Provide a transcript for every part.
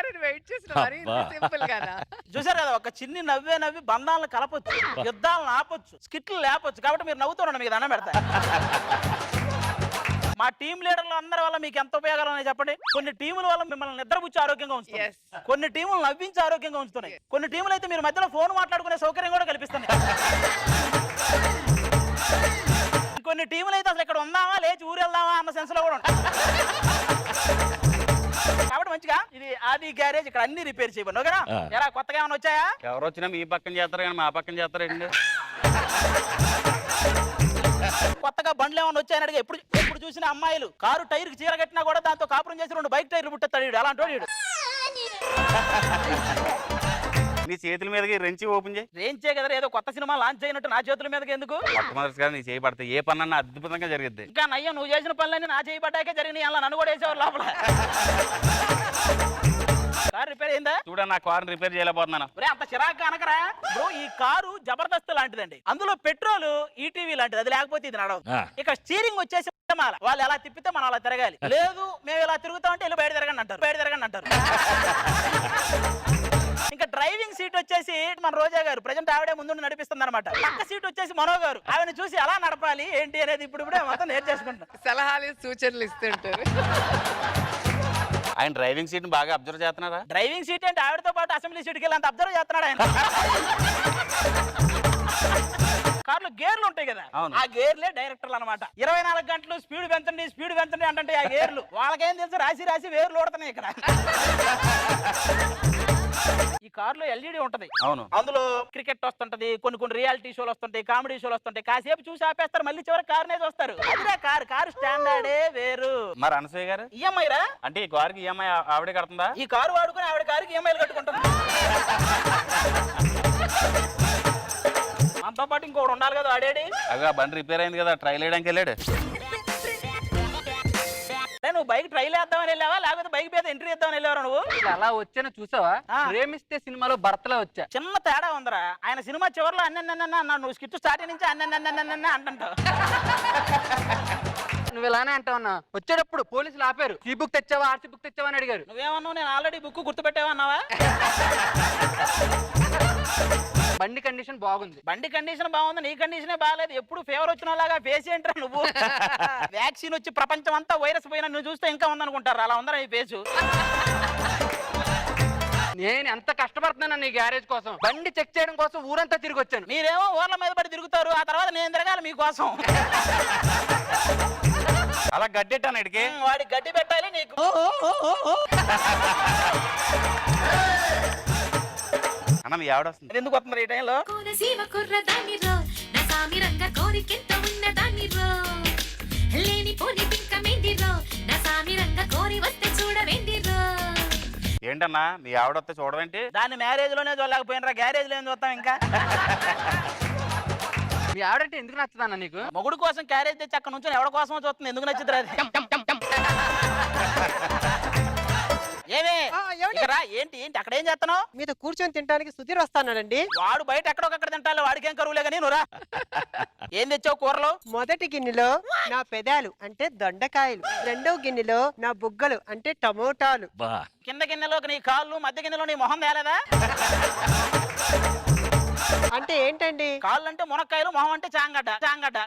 చెప్తారని వెయిట్ చేసిన మరి సింపుల్ గానా? చూసారు కదా, ఒక చిన్ని నవ్వి బంధాలను కలపొచ్చు, యుద్ధాలను ఆపొచ్చు, స్కిట్లు లేపొచ్చు. కాబట్టి మీరు నవ్వుతుండండి, మీకు దండం పెడతా. మా టీం లీడర్లు అందరి వల్ల మీకు ఎంత ఉపయోగాలు ఉన్నాయి చెప్పండి. కొన్ని టీముల వల్ల మిమ్మల్ని నిద్రపుచ్చి ఆరోగ్యంగా ఉంచుతాయి, కొన్ని టీములు నవ్వించి ఆరోగ్యంగా ఉంచుతున్నాయి, కొన్ని టీములు అయితే మీరు మధ్యలో ఫోన్ మాట్లాడుకునే సౌకర్యం కూడా కల్పిస్తున్నాయి. కొన్ని టీములు అయితే అసలు ఇక్కడ ఉందామా లేచి ఊరు వెళ్దామా అన్న సెన్స్ లో కూడా ఉంటాయి. కాబట్టి మంచిగా ఇది ఆది గ్యారేజ్, ఇక్కడ అన్ని రిపేర్ చేయబడి ఓకేనా? ఎలా కొత్తగా ఏమైనా వచ్చాయా? ఎవరు వచ్చినా మీ పక్కన చేస్తారు కానీ మా పక్కన చేస్తారండి. కొత్తగా బండ్లు ఏమైనా వచ్చాయని అడిగి ఎప్పుడు చూసిన అమ్మాయిలు కారు టైర్ కి చీర కట్టినా కూడా దాంతో కాపురం చేసి 2 బైక్ టైర్లు పుట్టేస్తాడు అలాంటి వాడు. నీ చేతుల మీదకి రెంచి ఓపెన్ చేయి. రేంచే కదా, ఏదో కొత్త సినిమా లాంచ్ అయినట్టు నా చేతుల మీదకి ఎందుకు? మొట్టమొదటిసారి నీ చేయబడతాయి, ఏ పని అన్నా అద్భుతంగా జరిగిద్ది. ఇంకా నయ్యో, నువ్వు చేసిన పనులన్నీ నా చేయబడ్డాకే జరిగినాయి, అలా నన్ను కూడా వేసేవారు లోపల. కారు రిపేర్ అయిందా? చూడ నా కార్ రిపేర్ చేయలేకపోతున్నాను. అంత చిరాకు అనకరా బ్రో. ఈ కారు జబర్దస్త్ లాంటిదండి, అందులో పెట్రోల్ ఈటీవీ లాంటిది, అది లేకపోతే ఇది నడవదు. ఇక స్టీరింగ్ వచ్చేసి వాళ్ళు ఎలా తిప్పితే మనం అలా తిరగాలి. లేదు మేము ఇలా తిరుగుతామంటే వెళ్ళి బయట తిరగండి అంటారు. ఇంకా డ్రైవింగ్ సీట్ వచ్చేసి మన రోజా గారు ప్రజెంట్ ఆవిడే ముందు నడిపిస్తుంది అనమాట. పక్క సీట్ వచ్చేసి మనో గారు, ఆవిడ చూసి ఎలా నడపాలి ఏంటి అనేది ఇప్పుడే మొత్తం నేర్చేసుకుంటాం. సలహాలు సూచనలు ఇస్తుంటారు. ఆయన డ్రైవింగ్ సీట్ బాగా అబ్జర్వ్ చేస్తున్నారా? డ్రైవింగ్ సీట్ అంటే ఆవిడతో పాటు అసెంబ్లీ సీట్కి వెళ్ళి అంత అబ్జర్వ్ చేస్తున్నాడు ఆయన. కార్లో గేర్లు ఉంటాయి కదా, ఆ గేర్లే డైరెక్టర్లు అనమాట. 24 గంటలు స్పీడ్ పెంచండి అంటే ఆ గేర్లు వాళ్ళకేం తెలుసు, రాసి వేర్లు ఓడుతున్నాయి ఇక్కడ. ఈ కారులో ఎల్ఈడి ఉంటది, అవును, అందులో క్రికెట్ వస్తుంటది, కొన్ని రియాలిటీ షోలు వస్తుంటాయి, కామెడీ షోలు వస్తుంటాయి. కాసేపు చూసి ఆపేస్తారు, మళ్ళీ చివరి కారునే చూస్తారు. అదిరా కారు స్టాండర్డే వేరు. మరి అనసూయ గారు ఈఎంఐ రా అంటే ఈ కారుకి ఈఎంఐ ఆవిడే కడుతుందా? ఈ కారు వాడుకుని ఆవిడ కారుకి ఈఎంఐలు కట్టుకుంటుంది. మనతో పాటు ఇంకోటి ఉండాలి కదా, ఆడేడి అవి బండి రిపేర్ అయింది కదా, ట్రైల్ వేయడానికి వెళ్ళాడు. నువ్వు బైక్ ట్రైల్ వేద్దామని వెళ్ళావా లేకపోతే బైక్ మీద ఎంట్రీ ఇద్దామని వెళ్ళావా? నువ్వు అలా వచ్చాను చూసావా? ప్రేమిస్తే సినిమాలో భర్తలో వచ్చా. చిన్న తేడా ఉందరా. ఆయన సినిమా చివరిలో అన్న నువ్వు స్కిట్ స్టార్ట్ నుంచి అన్న అంటుంటావు. నువ్వు ఇలానే అంటావన్నా. వచ్చేటప్పుడు పోలీసులు ఆపారు, ఈ బుక్ తెచ్చావా ఆర్సీ బుక్ తెచ్చావా అని అడిగారు. నువ్వేమన్నావు? నేను ఆల్రెడీ బుక్ గుర్తుపెట్టావా అన్నావా? బండి కండిషన్ బాగుంది. బండి కండిషన్ బాగుంది, నీ కండిషనే బాగాలేదు. ఎప్పుడు ఫేవర్ వచ్చిన లాగా ఫేస్ ఏంట్రా నువ్వు? వ్యాక్సిన్ వచ్చి ప్రపంచం అంతా వైరస్ పోయినా నువ్వు చూస్తే ఇంకా ఉందనుకుంటారు, అలా ఉందరా ఈ ఫేసు. నేను ఎంత కష్టపడుతున్నాను నీ గ్యారేజ్ కోసం, బండి చెక్ చేయడం కోసం ఊరంతా తిరిగి వచ్చాను. మీరేమో ఊర్ల మీద పడి తిరుగుతారు, ఆ తర్వాత నేను తిరగాలి మీకోసం. అలా గడ్డెట్టాను ఇడికి, వాడికి గడ్డి పెట్టాలి నీకు. అన్న మీ ఆవిడ వస్తుంది. ఎందుకు వస్తున్నారు ఈ టైంలో? ఏంటన్నా మీ ఆవిడ వస్తే చూడవేంటి? దాన్ని మ్యారేజ్ లోనే చూడలేకపోయినరా, గ్యారేజ్ లో ఏం చూస్తాం ఇంకా. మీ ఆవిడంటే ఎందుకు నచ్చదన్న నీకు? మొగుడు కోసం క్యారేజ్ తెచ్చి అక్కడ నుంచి ఎవరి కోసమో చూస్తుంది, ఎందుకు నచ్చుతుంది అది? ఏమే ఏంటి అక్కడ ఏం చేస్తున్నావు? మీద కూర్చొని తినడానికి సుధీర్ వస్తానండి. వాడు బయట ఎక్కడొక్కడ తింటాడు, వాడికేం కరువులే కానీ నువ్వురా. ఏం తెచ్చావు కూరలో? మొదటి గిన్నెలో నా పెదాలు అంటే దొండకాయలు, రెండో గిన్నెలో నా బుగ్గలు అంటే టమోటాలు, కింద గిన్నెలోకి నీ కాళ్ళు, మధ్య గిన్నెలో నీ మొహం తేలేదా? అంటే ఏంటండి? కాళ్ళు అంటే మునక్కాయలు, మొహం అంటే చాంగడ్డ.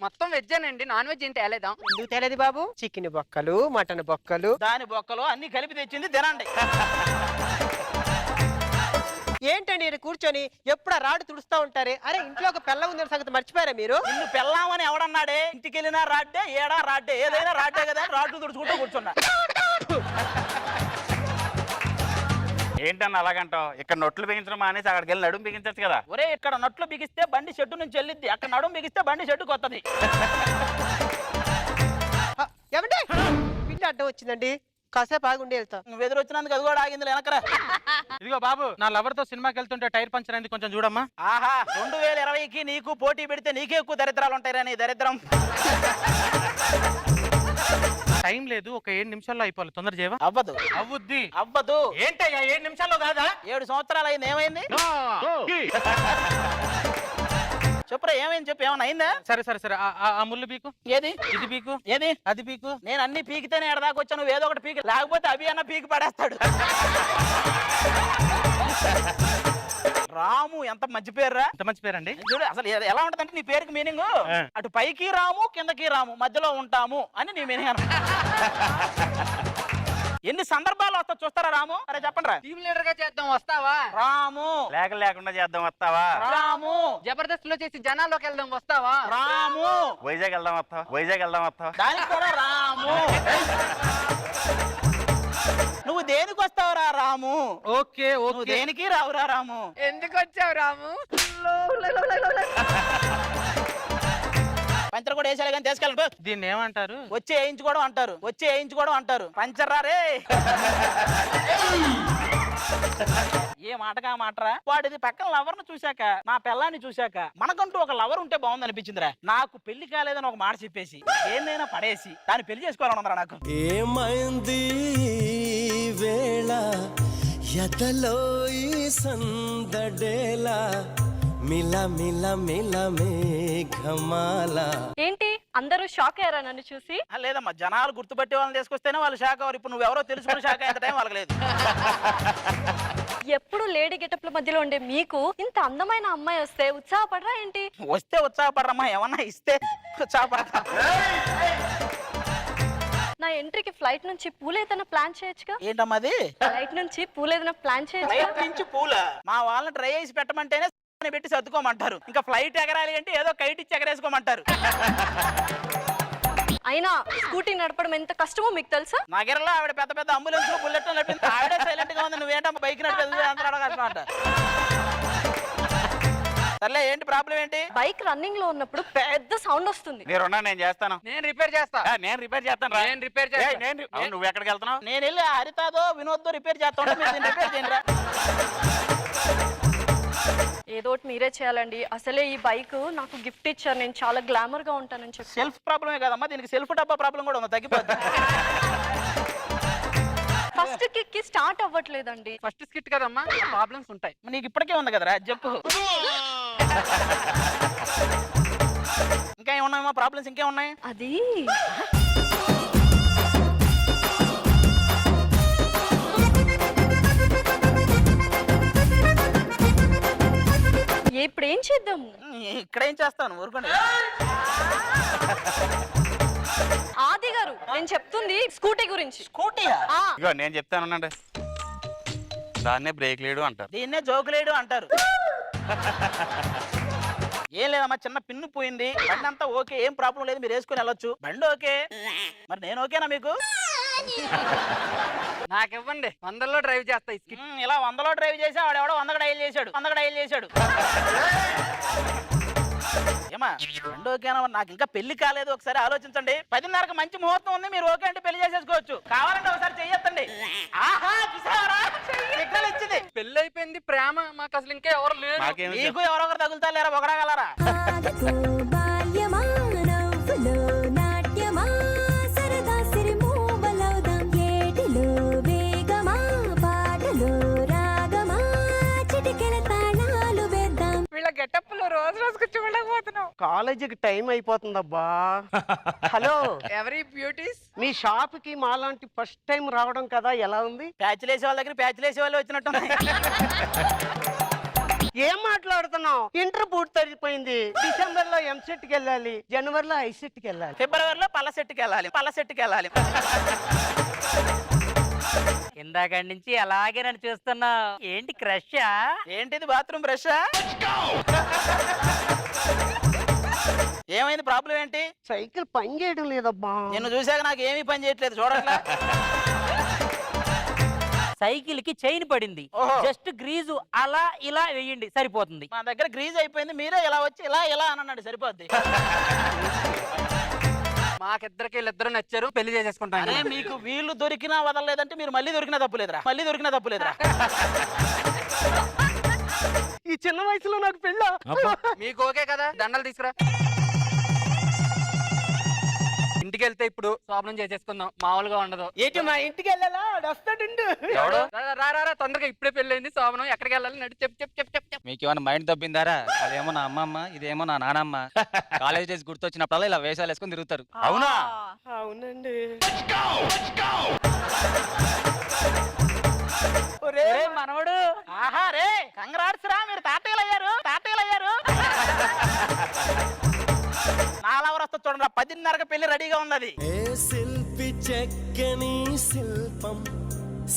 మొత్తం వెజ్జేనండి, నాన్ వెజ్ ఏం తేలేదా? ఎందుకు తేలేదు బాబు? చికెన్ బొక్కలు, మటన్ బొక్కలు, దాని బొక్కలు అన్ని కలిపి తెచ్చింది తినండి. ఏంటండి కూర్చొని ఎప్పుడు రాడు తుడుస్తా ఉంటారే? అరే ఇంట్లో ఒక పెళ్ళ ఉందని సంగతి మర్చిపోయారా మీరు? నిన్ను పెళ్ళామని ఎవడన్నాడే? ఇంటికి వెళ్ళినా రాడ్డే, ఏడా రాడ్డే, ఏదైనా రాడ్డే కదా, రాడ్డు తుడుచుకుంటూ కూర్చున్నా. ఏంటన్నా అలాగంటావు? ఇక్కడ నొట్లు బిగించడం మానేసి అక్కడికి వెళ్ళి నడుము బిగించచ్చు కదా. ఒరే ఇక్కడ నొట్లు బిగిస్తే బండి షెడ్డు నుంచి వెళ్ళిద్ది, అక్కడ నడుము బిగిస్తే బండి షెడ్డుకి వస్తుంది. ఏమంటే పిల్లి అడ్డం వచ్చిందండి, కాసేపు ఆగుండి వెళ్తా. నువ్వు ఎదురొచ్చినందుకు అది కూడా ఆగింది వెనకరా. ఇదిగో బాబు, నా లవర్ తో సినిమాకి వెళ్తుంటే టైర్ పంచర్ అయింది, కొంచెం చూడమ్మా. ఆహా 2020కి నీకు పోటీ పెడితే నీకే ఎక్కువ దరిద్రాలు ఉంటాయి నీ దరిద్రం. టైం లేదు, ఒక 7 నిమిషాల్లో అయిపోవాలి, తొందర చేయవా? అవ్వదు. ఏంటయ్యా 7 నిమిషాల్లో కాదా? 7 సంవత్సరాలు అయింది, ఏమైంది? చెప్పురా ఏమైంది చెప్పు, ఏమైనా అయిందా? సరే సరే సరే ఆ ముళ్ళు పీకు. ఏది ఇది పీకు, ఏది అది పీకు. నేను అన్ని పీకితేనే ఎడదాకా వచ్చాను, నువ్వు ఏదో ఒకటి పీకి, లేకపోతే అవి అన్న పీకి పడేస్తాడు. రాము ఎంత మంచి పేరురా. ఎంత మంచి పేరండి. చూడు అసలు ఎలా ఉంటదంటే నీ పేరుకి మీనింగ్ అటు పైకి రాము కిందకి రాము మధ్యలో ఉంటాము అని నీ మీనింగ్ అన్నమాట. ఎన్ని సందర్భాలు వస్తా చూస్తారా రాము? అరే చెప్పండి రా. టీమ్ లీడర్ గా చేద్దాం, వస్తావా? రాము లేకుండా చేద్దాం వస్తావా? రాము జబర్దస్త్ లో చేసి జనాల్లోకి వెళ్దాం, వస్తావా? రాము వైజాగ్ వెళ్దాం వస్తావా? దానికి కూడా రాము. నువ్వు దేనికి వస్తావురా రాము? ఓకే నువ్వు ఓకే. దేనికి రావురా రాము? ఎందుకు వచ్చావు రాము? పంచర్ కూడా వేసాలి కానీ తీసుకెళ్ళండి. దీన్ని ఏమంటారు? వచ్చి వేయించుకోవడం అంటారు. పంచర్ రా రే. ఏ మాటగా మాటరా. వాడిది పక్కన లవర్ను చూశాక, నా పిల్లాన్ని చూశాక మనకంటూ ఒక లవర్ ఉంటే బాగుంది అనిపించిందిరా. నాకు పెళ్లి కాలేదని ఒక మాట చెప్పేసి ఏందైనా పడేసి దాన్ని పెళ్లి చేసుకోవాలనుందిరా నాకు. ఏమైంది వేళ ఎదలో ఈ సందడేలా మిల మిల మిల మేఘమాల. ఏంటి అందరూ షాక్ అయ్యారా నన్ను చూసి? లేదమ్మా, జనాలు గుర్తుపట్టే వాళ్ళని తీసుకొస్తేనే వాళ్ళు షాక్ అవ్వరు. ఇప్పుడు నువ్వెవరో తెలుసుకుని షాక్ అయ్యేంత టైం వాళ్ళకి లేదు. ఎప్పుడు లేడీ గెటప్ల మధ్యలో ఉండే మీకు ఇంత అందమైన అమ్మాయి వస్తే ఉత్సాహపడరా ఏంటి? వస్తే ఉత్సాహపడరమ్మా, ఏమన్నా ఇస్తే ఉత్సాహపడతా. నా ఎంట్రీకి ఫ్లైట్ నుంచి పూలేదైనా ప్లాన్ చేయొచ్చుగా? ఏంటమ్మా అది? ఫ్లైట్ నుంచి పూలేదైనా ప్లాన్ చేయొచ్చుగా? ఫ్లైట్ నుంచి పూల మా వాళ్ళని ట్రై చేసి పెట్టమంటేనే పెట్టి సర్దుకోమంటారు. ఇంకా ఫ్లైట్ ఎగరాలి అంటే ఏదో కైట్ ఇచ్చి ఎగరేసుకోమంటారు. అయినా స్కూటీ నడపడం ఎంత కష్టమో మీకు తెలుసా? నగరంలో ఆవిడ పెద్ద పెద్ద అంబులెన్స్ బుల్లెట్ నడిపింది, ఆవిడే సైలెంట్ గా ఉంది. నువ్వేంటమ్మా బైక్ నడిపేది అంతరాడో కష్టం అంట. సర్లే ఏంటి ప్రాబ్లం ఏంటి? బైక్ రన్నింగ్ లో ఉన్నప్పుడు పెద్ద సౌండ్ వస్తుంది. మీరున్నా నేను చేస్తాను. నేను రిపేర్ చేస్తా. నేను రిపేర్ చేస్తాను రా. నేను రిపేర్ చేస్తా. నువ్వు ఎక్కడికి వెళ్తున్నావు? నేను వెళ్ళి హరితాదో వినోద్దో రిపేర్ చేస్తా ఉంటే మీరు రిపేర్ చేయండి. ఏదో ఒకటి మీరే చేయాలండి. అసలే ఈ బైక్ నాకు గిఫ్ట్ ఇచ్చారు, నేను చాలా గ్లామర్ గా ఉంటానని చెప్పి. సెల్ఫ్ ప్రాబ్లమే కదమ్మా, దీనికి సెల్ఫ్ డబ్బా ప్రాబ్లం కూడా ఉంది, తగ్గిపోద్ది. ఫస్ట్ కిక్ స్టార్ట్ అవ్వట్లేదండి. ఫస్ట్ స్కిట్ కదమ్మా, ప్రాబ్లమ్స్ ఉంటాయి. నీకు ఇప్పటికే ఉంది కదరా, చెప్పు. ఇంకా ఏమున్నాయమ్మా ప్రాబ్లమ్స్? ఇంకే ఉన్నాయి? అది ఇప్పుడు ఏం చేద్దాము? ఇక్కడ ఏం చేస్తాను, ఊరుకోండి. ఆది గారు, నేను చెప్తుంది స్కూటీ గురించి. స్కూటీయా? ఆ, ఇగో నేను చెప్తాను, దాన్నే బ్రేక్ లేడు అంటారు. దీన్నే జోకులేడు అంటారు. ఏం లేదమ్మా, చిన్న పిన్ను పోయింది, బండి అంతా ఓకే, ఏం ప్రాబ్లం లేదు, మీరు వేసుకుని వెళ్ళొచ్చు. బండి ఓకే, మరి నేను ఓకేనా మీకు? నాకివ్వండి, 100లో డ్రైవ్ చేస్తా ఈ స్కిట్. ఇలా 100లో డ్రైవ్ చేసి ఆడెవడో 100 డైల్ చేశాడు. ఏమా బండి ఓకేనా? నాకు ఇంకా పెళ్లి కాలేదు, ఒకసారి ఆలోచించండి. 10:30కి మంచి ముహూర్తం ఉంది, మీరు ఓకే అంటే పెళ్లి చేసేసుకోవచ్చు. కావాలంటే ఒకసారి చెయ్యొద్దండి. ఆహా, చూసారా సిగ్నల్ ఇచ్చింది. పెళ్లి అయిపోయింది, ప్రేమ మాకు అసలు ఇంకా ఎవరు లేరు. నీకు ఎవరో ఒకరు తగులుతా లేరా, ఒకడగలరా? వీళ్ళ గెటప్లు రోజుకు చూడలేకపోతున్నావు. కాలేజీకి టైం అయిపోతుందబ్బా. హలో, ఎవరి బ్యూటీస్? మీ షాప్ కి మాలాంటి ఫస్ట్ టైం రావడం కదా, ఎలా ఉంది? ప్యాచ్లు వేసే వాళ్ళ దగ్గర ప్యాచ్లు వేసే వాళ్ళు వచ్చినట్టు. ఏం మాట్లాడుతున్నావు? ఇంటర్ పూర్తయిపోయింది. డిసెంబర్ లో ఎంసెట్ కి వెళ్ళాలి, జనవరిలో ఐసెట్ కి వెళ్ళాలి, ఫిబ్రవరిలో పల్లసెట్టుకి వెళ్ళాలి. ఇందాక నుంచి అలాగే నన్ను చూస్తున్నా. ఏంటి క్రషా? ఏంటిది బాత్రూమ్ బ్రష్? ఏమైంది, ప్రాబ్లం ఏంటి? సైకిల్ పని చేయడం లేదబ్బా. నిన్ను చూసాక నాకు ఏమీ పని చేయట్లేదు, చూడట్లా. సైకిల్ కి చైన్ పడింది, ఓహో. జస్ట్ గ్రీజు అలా ఇలా వేయండి సరిపోతుంది. మా దగ్గర గ్రీజ్ అయిపోయింది, మీరే ఇలా వచ్చి ఇలా అని అన్నాడు, సరిపోద్ది. మాకిద్దరికి వీళ్ళిద్దరు నచ్చారు, పెళ్లి చేసేసుకుంటాను. అరే మీకు వీళ్ళు దొరికినా వదలలేదంటే మీరు మళ్ళీ దొరికినా తప్పులేదురా. ఈ చిన్న వయసులో నాకు పెళ్ళా? మీకు ఓకే కదా? దండలు తీసుకురా. ఇంటికి వెళ్తే ఇప్పుడు శోభనం చేసేసుకుందాం, మామూలుగా ఉండదు. ఏంటి మా ఇంటికి వెళ్ళాలా వస్తాడు. రా, రా, రా, రా, తొందరగా ఇప్పుడే పెళ్ళైంది, శోభనం ఎక్కడికి వెళ్ళాలి నడు, చెప్పు చెప్పు చెప్పు చెప్పు చెప్పు. మీకు ఏమైనా మైండ్ దబ్బిందారా? అదేమో నా అమ్మమ్మ, ఇదేమో నా నానమ్మ. కాలేజ్ డేస్ గుర్తొచ్చినప్పుడల్లా ఇలా వేషాలు వేసుకొని తిరుగుతారు. అవునా? అవునండి. ఒరే మనవడు, ఆహా రే కంగ్రాట్స్ రా, మీరు తాతయ్యలయ్యారు. నాలవరు వస్తా చూడండి, 10:30కి పెళ్లి రెడీగా ఉన్నది. ఏ శిల్పి చెక్కని శిల్పం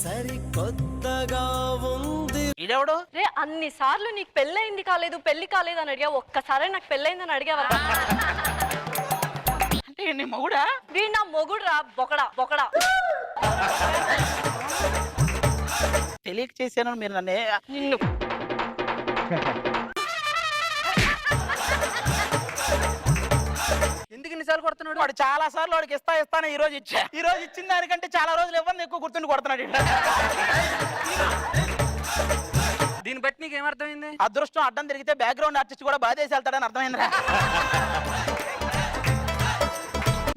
సరికొత్తగా ఉంది. ఇదెవడు? రే అన్ని సార్లు నీకు పెళ్ళయింది కాలేదు పెళ్లి కాలేదు అని అడిగా, ఒక్కసారి నాకు పెళ్ళయిందని అడిగావా? అంటే నీ మొగుడా? వీడు నా మొగుడు రా, బొకడా బొకడా. తెలియక చేశాను మీరు నన్ను. నిన్ను ఎందుకు ఇన్నిసార్లు కొడుతున్నాడు? వాడు చాలా సార్లు వాడికి ఇస్తాను ఈ రోజు ఇచ్చా. ఈ రోజు ఇచ్చిన దానికంటే చాలా రోజులు ఇవ్వండి ఎక్కువ గుర్తుండి కొడుతున్నాడు. దీన్ని బట్టి నీకు ఏమర్థమైంది? అదృష్టం అడ్డం తిరిగితే బ్యాక్గ్రౌండ్ ఆర్టిస్ట్ కూడా బాధేసి వెళ్తాడని అర్థమైందిరా.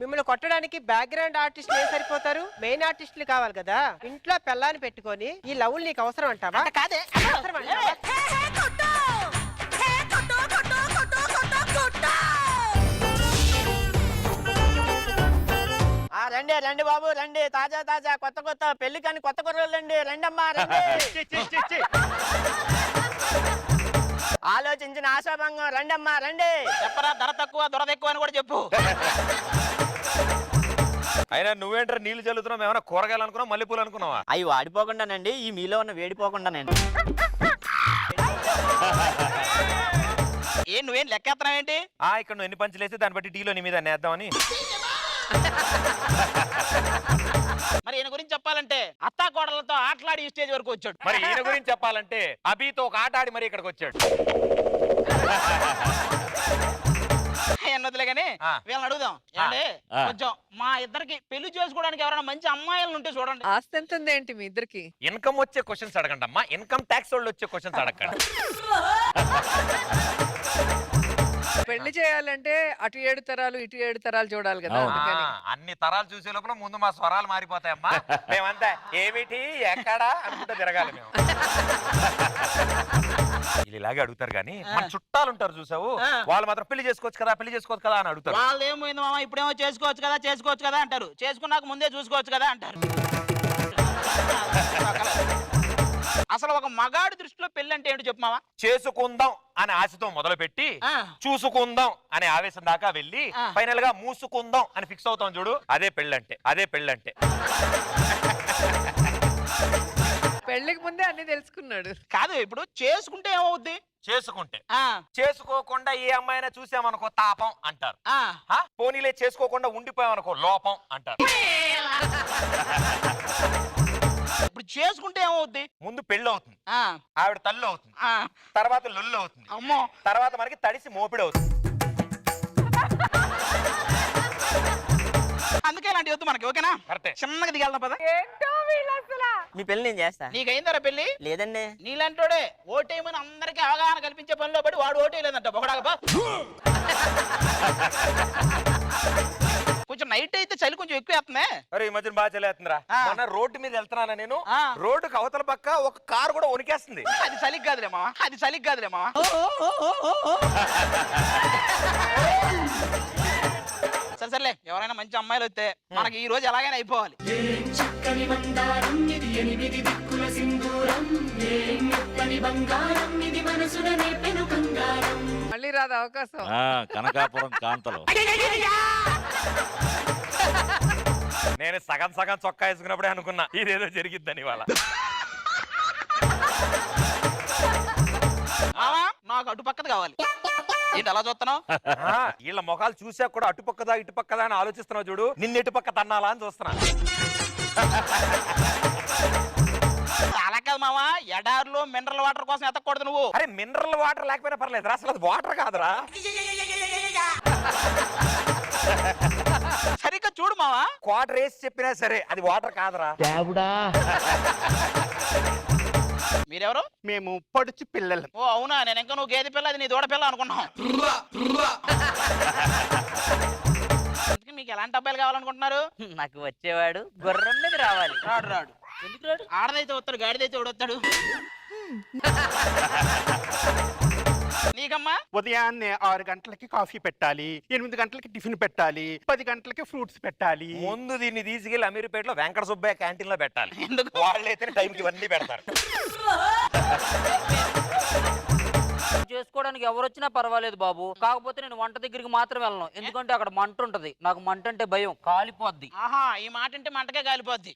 మిమ్మల్ని కొట్టడానికి బ్యాక్గ్రౌండ్ ఆర్టిస్ట్ ఏం సరిపోతారు? మెయిన్ ఆర్టిస్టులు కావాలి కదా. ఇంట్లో పెళ్ళాన్ని పెట్టుకొని ఈ లవ్లు నీకు అవసరం అంటావా? కాదే అవసరం అంటావా? రండి రండి బాబు రండి, తాజా కొత్త పెళ్లి కానీ కొత్త కుర్రోళ్ళు రండి, రండమ్మా రండి. ఆలోచించిన ఆశాభంగం, రండమ్మా రండి. చెప్పరా ధర తక్కువ దొర ఎక్కువ అని కూడా చెప్పు. అయినా నువ్వేంటారు నీళ్లు చల్లుతున్నావు? ఏమైనా కూరగాయలు అనుకున్నావు, మల్లెపూలు అనుకున్నావా? అవి వాడిపోకుండానండి, ఈ మీలో ఉన్న వేడిపోకుండానండి. నువ్వేం లెక్కేస్తున్నావు ఏంటి? ఇక్కడ నువ్వు ఎన్ని పంచులు వేస్తే దాన్ని బట్టి టీలో నీ మీద నేద్దామని. మరి ఈయన గురించి చెప్పాలంటే అత్తా కోడలతో ఆటలాడి ఈ స్టేజ్ వరకు వచ్చాడు. మరి ఈయన గురించి చెప్పాలంటే అభితో ఒక ఆట ఆడి మరి ఇక్కడికి వచ్చాడు. ఎన్నొద్దులే గానీ వీళ్ళని అడుగుదాం. ఏమండి కొంచెం మా ఇద్దరికి పెళ్లి చేసుకోవడానికి ఎవరైనా మంచి అమ్మాయిలు ఉంటే చూడండి. ఆస్తి ఎంత ఉంది ఏంటి మీ ఇద్దరికి? ఇన్కమ్ వచ్చే క్వశ్చన్స్ అడగండి అమ్మా, ఇన్కమ్ ట్యాక్స్ వాళ్ళు వచ్చే క్వశ్చన్స్ అడగండి. పెళ్లి చేయాలంటే అటు 7 తరాలు ఇటు 7 తరాలు చూడాలి కదా. అందుకని అన్ని తరాలు చూసే లోపల ముందు మా స్వరాలు మారిపోతాయమ్మా. మేమంతా ఏమిటి ఎక్కడా అనుకుంటా తిరగాలి మేము. ఇలాగే అడుగుతారు కానీ మన చుట్టాలు ఉంటారు చూసావు, వాళ్ళు మాత్రం పెళ్లి చేసుకోవచ్చు కదా అని అడుగుతారు. వాళ్ళు ఏమైంది మామ, ఇప్పుడేమో చేసుకోవచ్చు కదా అంటారు, చేసుకున్నాక ముందే చూసుకోవచ్చు కదా అంటారు. అసలు ఒక మగాడి దృష్టిలో పెళ్లి అంటే ఏంటో చెప్పు మావా. చేసుకుందాం అనే ఆశతో మొదలు పెట్టి చూసుకుందాం అనే ఆవేశం దాకా వెళ్ళి ఫైనల్ గా మూసుకుందాం అని ఫిక్స్ అవుతాం చూడు, అదే పెళ్ళంటే. పెళ్లికి ముందే అన్ని తెలుసుకున్నాడు. కాదు ఇప్పుడు చేసుకుంటే ఏమవుద్ది? చేసుకోకుండా ఏ అమ్మాయినా చూసామనుకో తాపం అంటారు. పోనీలే చేసుకోకుండా ఉండిపోయామనుకో లోపం అంటారు. ఇప్పుడు చేసుకుంటే ఏమవుద్ది? ముందు పెళ్లి అవుతుంది, ఆవిడ తల్లి అవుతుంది, తర్వాత లొల్లు అవుతుంది, అమ్మో తర్వాత మనకి తడిసి మోపిడి అవుతుంది. అందుకే ఇలాంటి వద్దు మనకి, ఓకేనా? కరెక్టే. చిన్నగా దిగెళ్దాం పద. ఏంటో వీళ్ళు అసలు. నీ పెళ్లి నేను చేస్తా. నీకైందరా పెళ్లి? లేదండి. నీలాంటోడే ఓటేమని అందరికి అవగాహన కల్పించే పనిలో పడి వాడు ఓటేయలేదంట ఒకడాగపా. కొంచెం నైట్ అయితే చలి కొంచెం ఎక్కువ వేస్తుందే. అరే ఈ మధ్యన బాగా చలేస్తుందిరా. మొన్న రోడ్డు మీద వెళ్తున్నానా నేను, రోడ్డుకి అవతల పక్క ఒక కారు కూడా వణికేస్తుంది. అది చలికి కాదులే మావా. సరేలే, ఎవరైనా మంచి అమ్మాయిలు వస్తే మనకి ఈ రోజు ఎలాగైనా అయిపోవాలి. మళ్ళీ రాదు అవకాశం. కనకాపురం కాంతలో నేను సగం చొక్కా వేసుకున్నప్పుడే అనుకున్నా ఇదేదో జరిగిద్దని. వాళ్ళ నాకు అటుపక్కది కావాలి. ఏంటి అలా చూస్తున్నావు? వీళ్ళ మొఖాలు చూసా కూడా అటుపక్కదా ఇటుపక్కదా అని ఆలోచిస్తున్నావు చూడు, నిన్ను ఎటుపక్క తన్నాలా అని చూస్తున్నా. అలా కాదు మావా, ఎడారిలో మినరల్ వాటర్ కోసం ఎతకూడదు నువ్వు. అరే మినరల్ వాటర్ లేకపోయినా పర్లేదు, అసలు అది వాటర్ కాదురా. సరిగ్గా చూడు మావా. క్వార్టర్ వేసి చెప్పినా సరే అది వాటర్ కాదురా. మీరెవరు? మేము పడుచు పిల్లలు. ఓ అవునా, నేను ఇంకా నువ్వు గేదె పిల్ల అది నీ దూడ పిల్ల అనుకున్నావు. ఇంతకీ మీకు ఎలాంటి అబ్బాయిలు కావాలనుకుంటున్నారు? నాకు వచ్చేవాడు గుర్రం మీద రావాలి. రాడు ఎందుకు రాడు? ఆడదైతే వస్తాడు, గాడిదైతే వస్తాడు. నీకమ్మా? ఉదయాన్నే 6 గంటలకి కాఫీ పెట్టాలి, 8 గంటలకి టిఫిన్ పెట్టాలి, 10 గంటలకి ఫ్రూట్స్ పెట్టాలి. ముందు దీన్ని తీసుకెళ్లి అమీర్పేటలో వెంకట సుబ్బయ్య క్యాంటీన్ లో పెట్టాలి. ఎందుకు? వాళ్ళైతే టైంకి ఇవన్నీ పెడతారు. చేసుకోవడానికి ఎవరు వచ్చినా పర్వాలేదు బాబు, కాకపోతే నేను వంట దగ్గరికి మాత్రం వెళ్ళను, ఎందుకంటే అక్కడ మంట ఉంటది. నాకు మంట అంటే భయం, కాలిపోద్ది. ఆహా, ఈ మాట అంటే మంటకే కాలిపోద్ది.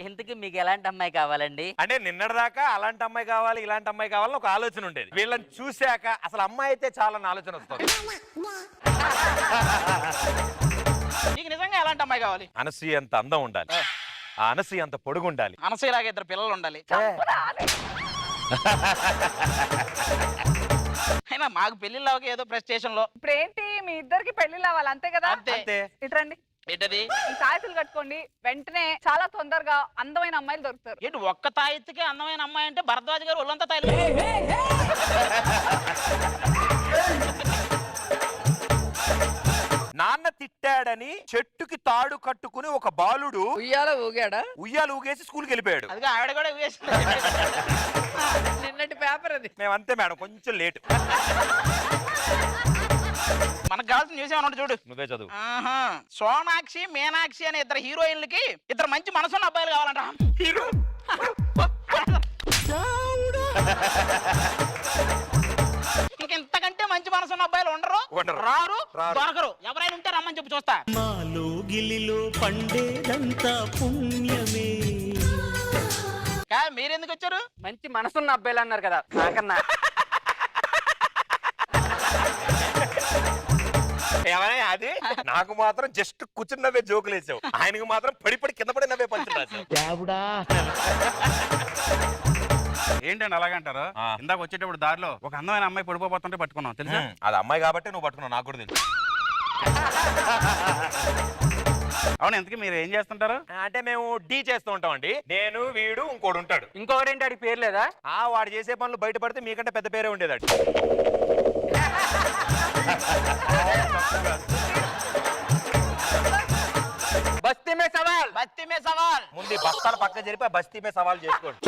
ఇంతకీ మీకు ఎలాంటి అమ్మాయి కావాలండి? అంటే నిన్నటిదాకా అలాంటి అమ్మాయి కావాలి ఇలాంటి అమ్మాయి కావాలని ఒక ఆలోచన ఉండేది. వీళ్ళని చూశాక అసలు అమ్మాయి అయితే చాలా ఆలోచన వస్తుంది. నీకు నిజంగా ఎలాంటి అమ్మాయి కావాలి? అనసూయ అంత అందం ఉండాలి, ఆ అనసూయ అంత పొడుగు ఉండాలి, అనసూయలాగా 2 పిల్లలు ఉండాలి. అయినా మాకు పెళ్లిళ్ళు ఏదో ప్రెస్టేషన్ లో. ఇప్పుడు ఏంటి మీ ఇద్దరికి పెళ్లిళ్ళు అవ్వాలి అంతే కదా? అంతే. ఇట్రండి. ఏంటది? ఈ తాయెత్తులు కట్టుకోండి, వెంటనే చాలా తొందరగా అందమైన అమ్మాయిలు దొరుకుతారు. ఏంటి ఒక్క తాయెత్తుకే అందమైన అమ్మాయి అంటే భరద్వాజ్ గారు ఒళ్ళంతా తాయలు. నాన్న తిట్టాడని చెట్టుకి తాడు కట్టుకుని ఒక బాలుడు ఉయ్యాల ఊగాడా? ఉయ్యాలు ఊగేసి స్కూల్కి వెళ్ళిపోయాడు. అదిగా ఆవిడ కూడా వేసింది. నిన్నటి పేపర్ అది. మేము అంతే మేడం, కొంచెం లేట్. మనకు కావాల్సిన న్యూస్ ఏమన్నా చూడు. నువ్వే చదువు. సోనాక్షి మీనాక్షి అనే 2 హీరోయిన్లకి 2 మంచి మనసున్న అబ్బాయిలు కావాలంట. హీరో ఇంకెంతకంటే మంచి మనసున్న అబ్బాయిలు ఉండరు, రారు, దొరకరు. ఎవరైనా ఉంటే రమ్మని చెప్పి చూస్తా. మాలో గిలిలో పండేదంతా పుణ్యమే. మీరెందుకు వచ్చారు? మంచి మనసున్న అబ్బాయిలు అన్నారు కదా, నాకన్నా. ఏమన్నా అది నాకు మాత్రం జస్ట్ కూర్చుని నవ్వే జోకులు వేసావు, ఆయనకు మాత్రం పడి కింద పడి నవ్వే పంచులు రాసావు. ఏంటండి అలాగంటారు? ఇందాక వచ్చేటప్పుడు దారిలో ఒక అందమైన అమ్మాయి పడిపోతుంటే పట్టుకున్నాం తెలుసా? అది అమ్మాయి కాబట్టి నువ్వు పట్టుకున్నావు, నాకు కూడా తెలుసు. అవును, ఎందుకు మీరు ఏం చేస్తుంటారు? అంటే మేము డీ చేస్తూ ఉంటాం అండి. నేను, వీడు, ఇంకోడు ఉంటాడు. ఇంకొకటి ఏంటి, అడిగి పేరు లేదా? వాడు చేసే పనులు బయటపడితే మీకంటే పెద్ద పేరే ఉండేదాడు. బస్తీ మే సవాల్. బస్తీ మే సవాల్. ముందు ఈ బస్తాలు పక్కన జరిపి బస్తీ మే సవాల్ చేసుకోండి.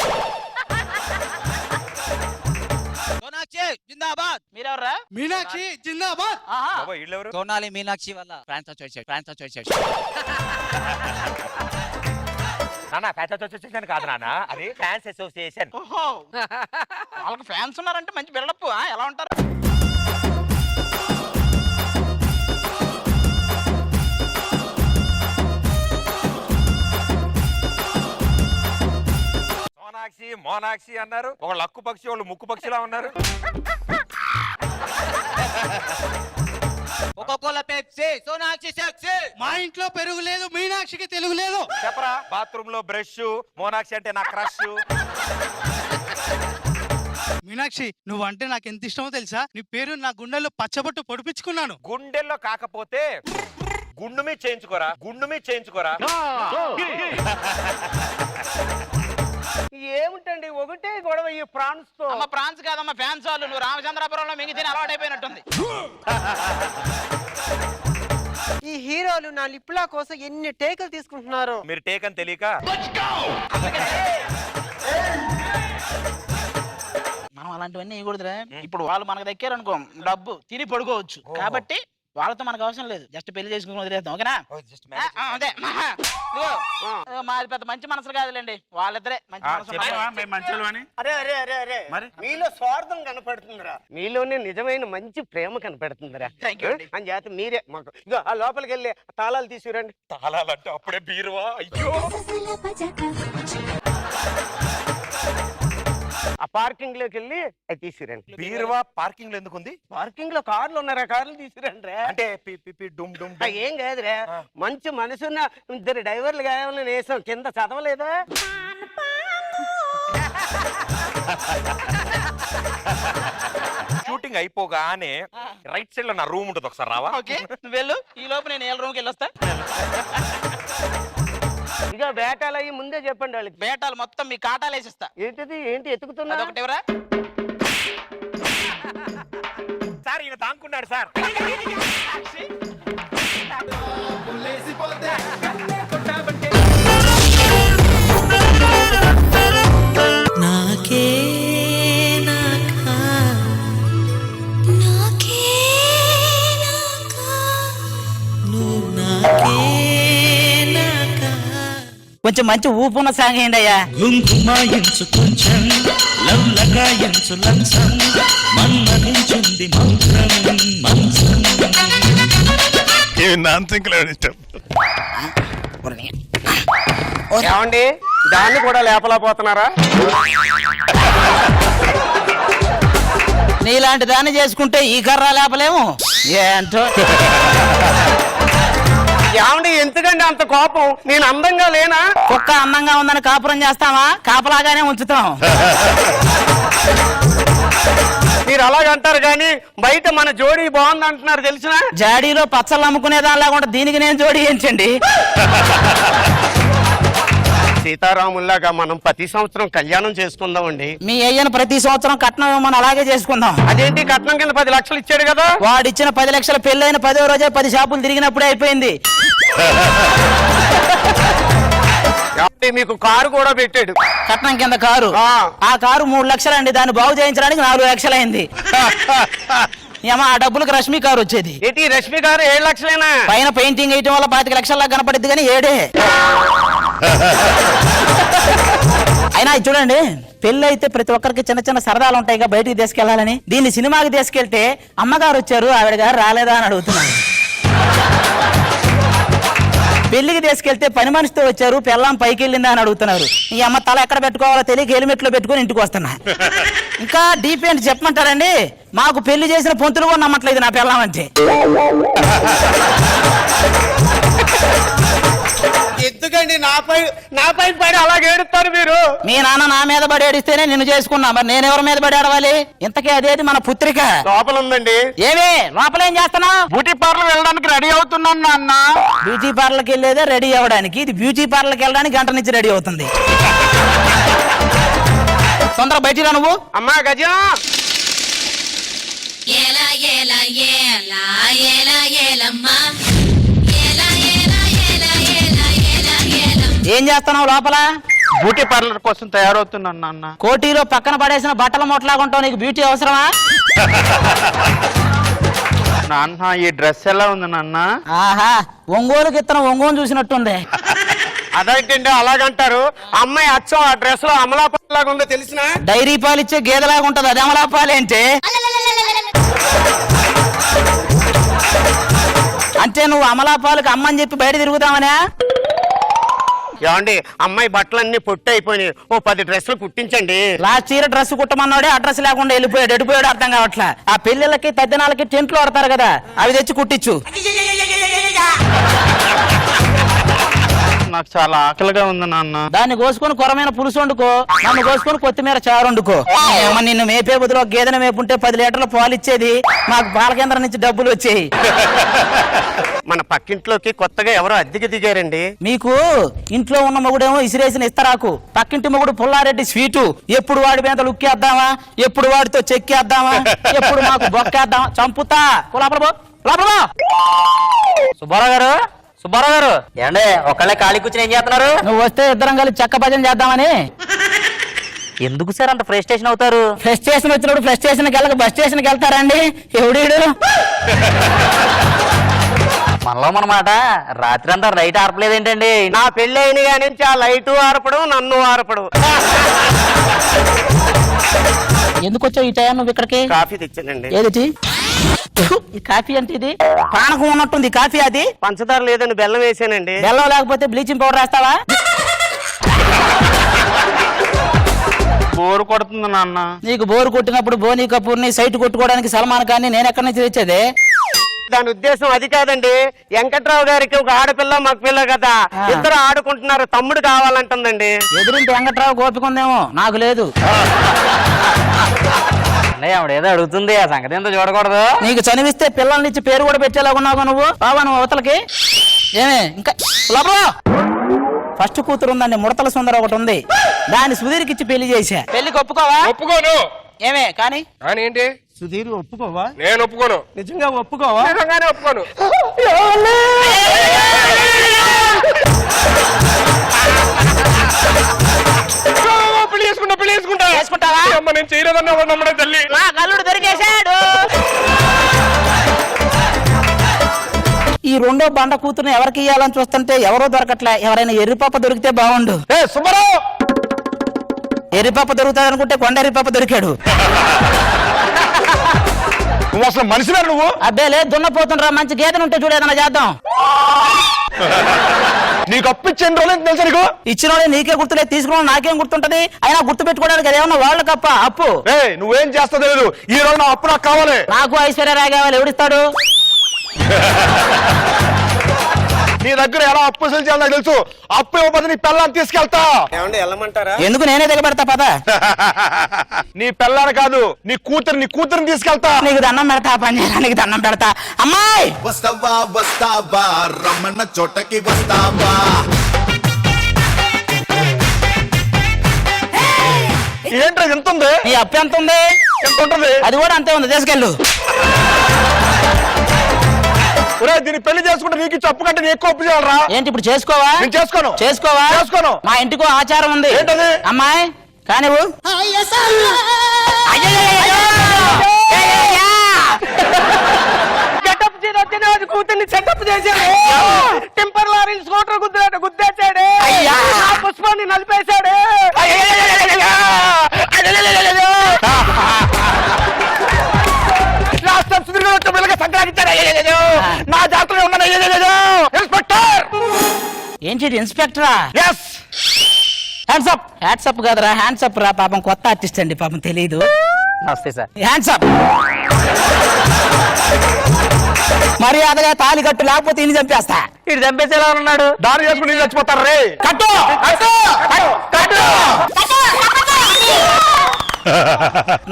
జిందాబాద్. మీరెవర్రా? మీనాక్షి జిందాబాద్. బాబా వీళ్ళెవరు? సోనాలి మీనాక్షి వల్ల ఫ్రాన్స్ వచ్చేసాడు. నాన్న ఫ్యాన్స్ అసోసియేషన్ కాదు నాన్న, అది ఫ్యాన్స్ అసోసియేషన్. ఓహో, వాళ్ళకి ఫ్యాన్స్ ఉన్నారంటే మంచి బిల్డప్. ఎలా ఉంటారు? సోనాక్షి మోనాక్షి అన్నారు, ఒక లక్కు పక్షి వాళ్ళు ముక్కు పక్షిలా ఉన్నారు. మా ఇంట్లో పెరుగు లేదు, మీనాక్షికి తెలుగు లేదు. చెప్పరా? బాత్రూమ్ లో బ్రష్, మోనాక్షి అంటే నా క్రష్. మీనాక్షి నువ్వంటే నాకు ఎంత ఇష్టమో తెలుసా? నీ పేరు నా గుండెల్లో పచ్చబొట్టు పొడిపించుకున్నాను. గుండెల్లో కాకపోతే గుండు మీద చేయించుకోరా. ఏమిటండి ఒకటే గొడవ ఈ ప్రాన్స్ తో? అమ్మ ప్రాన్స్ కాదమ్మా, ఫ్యాన్స్ వాళ్ళు. నువ్వు రామచంద్రపురంలో మింగి తిని అలవాటు అయిపోయినట్టుంది. ఈ హీరోలు నా లిప్లా కోసం ఎన్ని టేకులు తీసుకుంటున్నారు. మీరు టేక్ అని తెలియక మనం అలాంటివన్నీ వేయకూడదురా. ఇప్పుడు వాళ్ళు మనకు దక్కారనుకో, డబ్బు తిని పడుకోవచ్చు. కాబట్టి వాళ్ళతో మనకు అవసరం లేదు, జస్ట్ పెళ్లి చేసుకుని వదిలేద్దాం. ఓకేనా? అదే మాది పెద్ద మంచి మనసులు కాదులేండి, వాళ్ళిద్దరే మంచి మనసులు. అరే అరే అరే అరే, మీలో స్వార్థం కనపడుతుందిరా, మీలోనే నిజమైన మంచి ప్రేమ కనపడుతుందిరా. అని చేత మీరే మాకు ఇగో ఆ లోపలికి వెళ్ళి తాళాలు తీసుకురండి. తాళాలంటే అప్పుడే బీరువా? అయ్యో, ఆ పార్కింగ్ లోకి వెళ్ళి అది తీసుకురండి. బీరువా పార్కింగ్ లో ఎందుకుంది? పార్కింగ్ లో కార్లు ఉన్నారా, కార్లు తీసుకురండి రా. అంటే డుమ్ డుమ్ ఏం కాదురా, మంచి మనసున్న 2 డ్రైవర్లు కావాలని వేసాం, కింద చదవలేదా? షూటింగ్ అయిపోగానే రైట్ సైడ్ లో నా రూమ్ ఉంటుంది, ఒకసారి రావా? ఓకే, నువ్వు వెళ్ళు. ఈ లోపు నేను ఏ రూమ్కి వెళ్ళొస్తా. ఇక బేటాలు అయ్యి ముందే చెప్పండి వాళ్ళకి. బేటాలు మొత్తం మీ కాటాలు వేసిస్తా. ఏంటి ఎత్తుకుతున్నా? అదొకటి ఎవరా? సార్ సార్ ఈయన దాంకున్నాడు సార్. నాకే నాకా నువ్వు నాకే నాకా కొంచెం మంచి ఊపున్న సాంగ్ ఏంటి అయ్యా? గుంకుమాయించు కొంచెం లవ్ లగాయించు లంచం మన్నదించుంది మంత్రం మంచం. ఏమండి దాన్ని కూడా లేపలేకపోతున్నారా? నీలాంటి దాన్ని చేసుకుంటే ఈ కర్ర లేపలేము ఏంటో. ఏమండి ఎందుకండి అంత కోపం? నేను అందంగా లేనా? కుక్క అందంగా ఉందని కాపురం చేస్తావా? కాపలాగానే ఉంచుతాం. మీరు అలాగంటారు కానీ బయట మన జోడీ బాగుంది అంటున్నారు తెలిసిన. జాడీలో పచ్చళ్ళు అమ్ముకునే దానిలాగా ఉంటే దీనికి నేను జోడీ ఏంచండి. సీతారాముల్లాగా మనం ప్రతి సంవత్సరం కళ్యాణం చేసుకుందామండి. మీ అయ్యను ప్రతి సంవత్సరం కట్నం మనం అలాగే చేసుకుందాం. అదేంటి కట్నం కింద 10 లక్షలు ఇచ్చాడు కదా? వాడిచ్చిన 10 లక్షల పెళ్ళైన 10వ రోజే 10 షాపులు తిరిగినప్పుడే అయిపోయింది. మీకు కారు కూడా పెట్టాడు కట్నం కింద కారు. ఆ కారు 3 లక్షలు అండి. దాన్ని బాగు చేయించడానికి 4 లక్షలు అయింది. ఏమో ఆ డబ్బులకు రష్మి కారు వచ్చేది. ఏంటి రష్మి గారు 7 లక్షలేనా? పైన పెయింటింగ్ వేయటం వల్ల 25 లక్షల కనపడిద్ది కానీ 7. అయినా ఇది చూడండి, పెళ్లి అయితే ప్రతి ఒక్కరికి చిన్న చిన్న సరదాలు ఉంటాయిగా బయటికి తీసుకెళ్లాలని. దీన్ని సినిమాకి తీసుకెళ్తే అమ్మగారు వచ్చారు ఆవిడ గారు రాలేదా అని అడుగుతున్నారు. పెళ్లికి తీసుకెళ్తే పని మనిషితో వచ్చారు పెళ్ళాం పైకి వెళ్ళిందా అని అడుగుతున్నారు. ఈ అమ్మ తల ఎక్కడ పెట్టుకోవాలో తెలియక హెల్మెట్ లో పెట్టుకుని ఇంటికి వస్తున్నా. ఇంకా డీప్ ఏంటి చెప్పమంటారండి? మాకు పెళ్లి చేసిన పొంతులు కూడా నమ్మట్లేదు నా పెళ్ళాం అంటే. ఎందుకండి నాపై పడి అలాగే ఏడుస్తారు మీరు? మీ నాన్న నా మీద పడి ఏడిస్తేనే నిన్ను చేసుకున్నా, మరి నేను ఎవరి మీద పడి ఏడవాలి? ఇంతకీ అదేది మన పుత్రిక లోపల ఉందండి. ఏమి లోపల ఏం చేస్తున్నావు? బ్యూటీ పార్లర్ వెళ్ళడానికి రెడీ అవుతున్నాను నాన్న. బ్యూటీ పార్లర్కి వెళ్ళేదే రెడీ అవ్వడానికి, ఇది బ్యూటీ పార్లర్కి వెళ్ళడానికి గంట నుంచి రెడీ అవుతుంది. తొందర బయటికి రా నువ్వు. అమ్మా గజం ఏం చేస్తున్నావు లోపల? బ్యూటీ పార్లర్ కోసం తయారవుతున్నాను నాన్న. కోటీలో పక్కన పడేసిన బట్టల మొట్లాగుంటావు, నీకు బ్యూటీ అవసరమా? నాన్న ఈ డ్రెస్ ఎలా ఉంది నాన్న? ఆహా, ఒంగోలుకి ఇత్తనం ఒంగోలు చూసినట్టుంది. అదేంటండి అలాగంటారు? అమ్మాయి అచ్చం ఆ డ్రెస్ లో అమలాపాలాగా ఉందో తెలిసిన. డైరీ పాలు ఇచ్చే గేదెలాగా ఉంటది, అది అమలాపాలేంటే? అంటే నువ్వు అమలాపాలకు అమ్మని చెప్పి బయట తిరుగుతావనా? ఏమండి అమ్మాయి బట్టలన్నీ పొట్టి అయిపోయినాయి, ఓ 10 డ్రెస్సులు కుట్టించండి. లాస్ట్ ఇయర్ డ్రెస్ కుట్టమన్నాడే అడ్రస్ లేకుండా వెళ్ళిపోయాడు. ఎడిపోయాడు అర్థం కావట్లా. ఆ పెళ్లిళ్ళకి తద్దినాలకి టెంట్లు ఆడతారు కదా, అవి తెచ్చి కుట్టించు. నాకు చాలా ఆకలిగా ఉంది నాన్న. దాన్ని కోసుకొని కొరమైన పులుసు వండుకో, నన్ను కోసుకొని కొత్తిమీర చారు వండుకో. నిన్ను మేపే బదులు గేదెను మేపుంటే 10 లీటర్ల పాలు ఇచ్చేది, మాకు పాల కేంద్రం నుంచి డబ్బులు వచ్చేయి. మన పక్కింట్లోకి కొత్తగా ఎవరో అద్దెకి దిగారండి. మీకు ఇంట్లో ఉన్న మొగుడేమో ఇసిరేసిన ఇస్తరాకు, పక్కింటి మొగుడు పుల్లారెడ్డి స్వీటు. ఎప్పుడు వాడి మీద లుక్కేద్దామా, ఎప్పుడు వాడితో చెక్కేద్దామా, ఎప్పుడు మాకు బొక్కేద్దామా, చంపుతా. లోపల సుబ్బారావు గారు, సుబ్బారావు గారు ఏండే ఒకళ్ళే ఖాళీ కూర్చొని ఏం చేస్తున్నారు? నువ్వు వస్తే ఇద్దరం కలిసి చెక్క భజన చేద్దామని. ఎందుకు సార్ అంత ఫ్రస్ట్రేషన్ అవుతారు? ఫ్రెష్ స్టేషన్ వచ్చినప్పుడు ఫ్రెష్ స్టేషన్కి వెళ్ళక బస్ స్టేషన్కి వెళ్తారండి? ఎవడీడు మనలో మనమాట రాత్రి అంతా రైట్ ఆర్పలేదేంటండి? నా పెళ్లి అయిన నుంచి ఆ లైటు ఆరపడం, నన్ను ఆరపడం. ఎందుకు వచ్చావు ఈ టైం నువ్వు ఇక్కడికి? కాఫీ తెచ్చానండి. ఏది ఈ కాఫీ అంటే? ఇది పానకం ఉన్నట్టుంది కాఫీ. అది పంచదార లేదని బెల్లం వేసానండి. బెల్లం లేకపోతే బ్లీచింగ్ పౌడర్ వేస్తావా? బోరు కొడుతుంది నాన్న. నీకు బోరు కొట్టినప్పుడు బోనీ కపూర్ ని సైట్ కొట్టుకోవడానికి సల్మాన్ ఖాన్ ని నేను ఎక్కడి నుంచి తెచ్చేదే? దాని ఉద్దేశం అది కాదండి. వెంకట్రావు గారికి ఒక ఆడపిల్ల మగ పిల్ల కదా, ఇద్దరు ఆడుకుంటున్నారు, తమ్ముడు కావాలంటుందండి. ఎదురింటి వెంకట్రావు గోపిక ఉందేమో, నాకు లేదు. ఆవిడ ఏదో అడుగుతుంది, ఆ సంగతి ఎంతో చూడకూడదు. నీకు చనివిస్తే పిల్లల్నిచ్చి పేరు కూడా పెట్టేలాగా ఉన్నావు నువ్వు. బావా నువ్వు అవతలకి. ఏమే ఇంకా లోపల ఫస్ట్ కూతురు ఉందండి, ముడతల సుందర ఒకటి ఉంది, దాన్ని సుధీర్కి ఇచ్చి పెళ్లి చేశా. పెళ్లికి ఒప్పుకోవా? ఒప్పుకోను. ఏమే కానీ ఏంటి సుధీర్ ఒప్పుకోవా? నేను ఒప్పుకోను. నిజంగా ఒప్పుకోవా? నిజంగానే ఒప్పుకోను. పెళ్లి చేసుకుంటావా? అమ్మ నేను చేయలేదన్నా నమ్మడే తల్లి. నా కల్లుడు దొరికేశాడు. ఈ రెండో బండ కూతురుని ఎవరికి ఇవ్వాలని చూస్తుంటే ఎవరో దొరకట్లే. ఎవరైనా ఎర్రిపాప దొరికితే బాగుండు. సుబ్బారావు, ఎర్రిపాప దొరుకుతాడు అనుకుంటే కొండ ఎర్రిపాప దొరికాడు. నువ్వు అసలు మనిషినా నువ్వు? అబ్బేలే దున్నపోతుండ్రా, మంచి గేదెను ఉంటే చూడేదన్నా చేద్దాం. నీకు అప్పు ఇచ్చిన రోజు తెలుసా నీకు? ఇచ్చిన నీకే గుర్తులే, తీసుకున్న నాకేం గుర్తుంటది? అయినా గుర్తు పెట్టుకోవడానికి అదేమన్నా వాళ్ళ కప్ప అప్పు. నువ్వేం చేస్తా తెలియదు. ఈ రోజు నా అప్పు నాకు కావాలి. నాకు ఐశ్వర్యరాయ్ కావాలి. ఎవడిస్తాడు? నీ దగ్గర ఎలా అప్పు చేయాలో నాకు తెలుసు. అప్పు ఇవ్వకపోతే నీ పెళ్ళాన్ని తీసుకెళ్తా. ఏమండి వెళ్ళమంటారా? ఎందుకు నేనే దిగబెడతా పద. నీ పెళ్ళాన్ని కాదు, నీ కూతురిని తీసుకెళ్తా. నీకు దండం పెడతా, పని నీకు దండం పెడతా. అమ్మాయి వస్తావా వస్తావా రమ్మన్న చోటకి వస్తావా? ఏంటో ఎంత ఉంది? నీ అప్పు ఎంత ఉంది? ఎంత ఉంటుంది? అది కూడా అంతే ఉంది, తీసుకెళ్ళు. దీన్ని పెళ్లి చేసుకుంటే నీకు అప్పు కంటే నీ ఎక్కువ అప్పు చేయాలరా? ఏంటి ఇప్పుడు చేసుకోవా? నేను చేసుకోను. చేసుకోవా? మా ఇంటికో ఆచారం ఉంది. ఏంటది? అమ్మాయి కానివ్వు. కూతుర్ని సెటప్ చేశాడు. టింపర్ లారీ స్కూటర్ గుద్దేశాడు. పుష్పాన్ని నలిపేశాడు. నా జాతరలో ఉన్న ఇన్స్పెక్టర్. ఏంటి ఇన్స్పెక్టరా? హ్యాండ్సప్ కాదురా, హ్యాండ్సప్ రా. పాపం కొత్త ఆర్టిస్ట్ అండి, పాపం తెలియదు. నమస్తే సార్. హ్యాండ్సప్. మర్యాదగా తాళి కట్టు, లేకపోతే ఇన్ని చంపేస్తా. ఇటు చంపేసేలా ఉన్నాడు. దారి చేసుకుని చచ్చిపోతారు రే. కట్టు.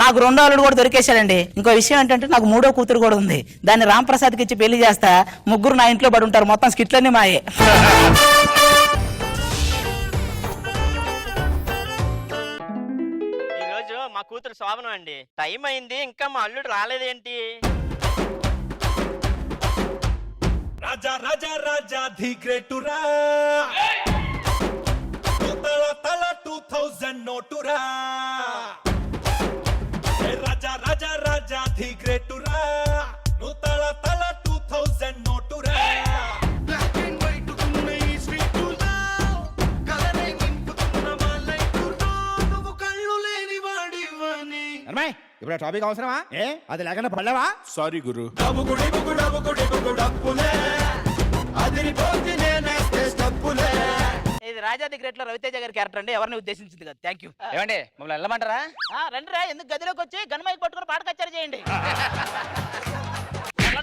నాకు రెండో అల్లుడు కూడా దొరికేశాడండి. ఇంకో విషయం ఏంటంటే నాకు మూడో కూతురు కూడా ఉంది. దాన్ని రాంప్రసాద్కి ఇచ్చి పెళ్లి చేస్తా. ముగ్గురు నా ఇంట్లో పడి ఉంటారు. మొత్తం స్కిట్లన్నీ మాయే. ఈరోజు మా కూతురు శోభనం అండి. టైం అయింది, ఇంకా మా అల్లుడు రాలేదేంటి? రాజా రాజా రాజా ది గ్రేటురా, తల తల 2000 నోటురా. రాజా రాజా రాజా ది గ్రేటురా, తల తల 2000 నోటురా. బ్లాక్ అండ్ వైట్ ఉన్న ఈ స్ట్రీటులో కలరే నింపుతున్న మా లైఫ్లో నువ్వు కళ్ళు లేని వాడివని. అమ్మాయి ఇప్పుడు టాపిక్ అవసరమా? అది లేకుండా పడలేవా? సారీ గురు. డబ్బుకుడి డబ్బులే అదిరిపోతే నేనేస్తే స్టప్పులే. ఇది రాజా ది గ్రేట్ లో రవితేజ గారి క్యారెక్టర్ అండి. ఎవరిని ఉద్దేశించింది కదా. Thank you. ఏమండి మమ్మల్ని వెళ్ళమంటారా? రండి రా. ఎందుకు గదిలోకి వచ్చి గన్మైక్ పట్టుకుని పాట కచ్చారు చేయండి.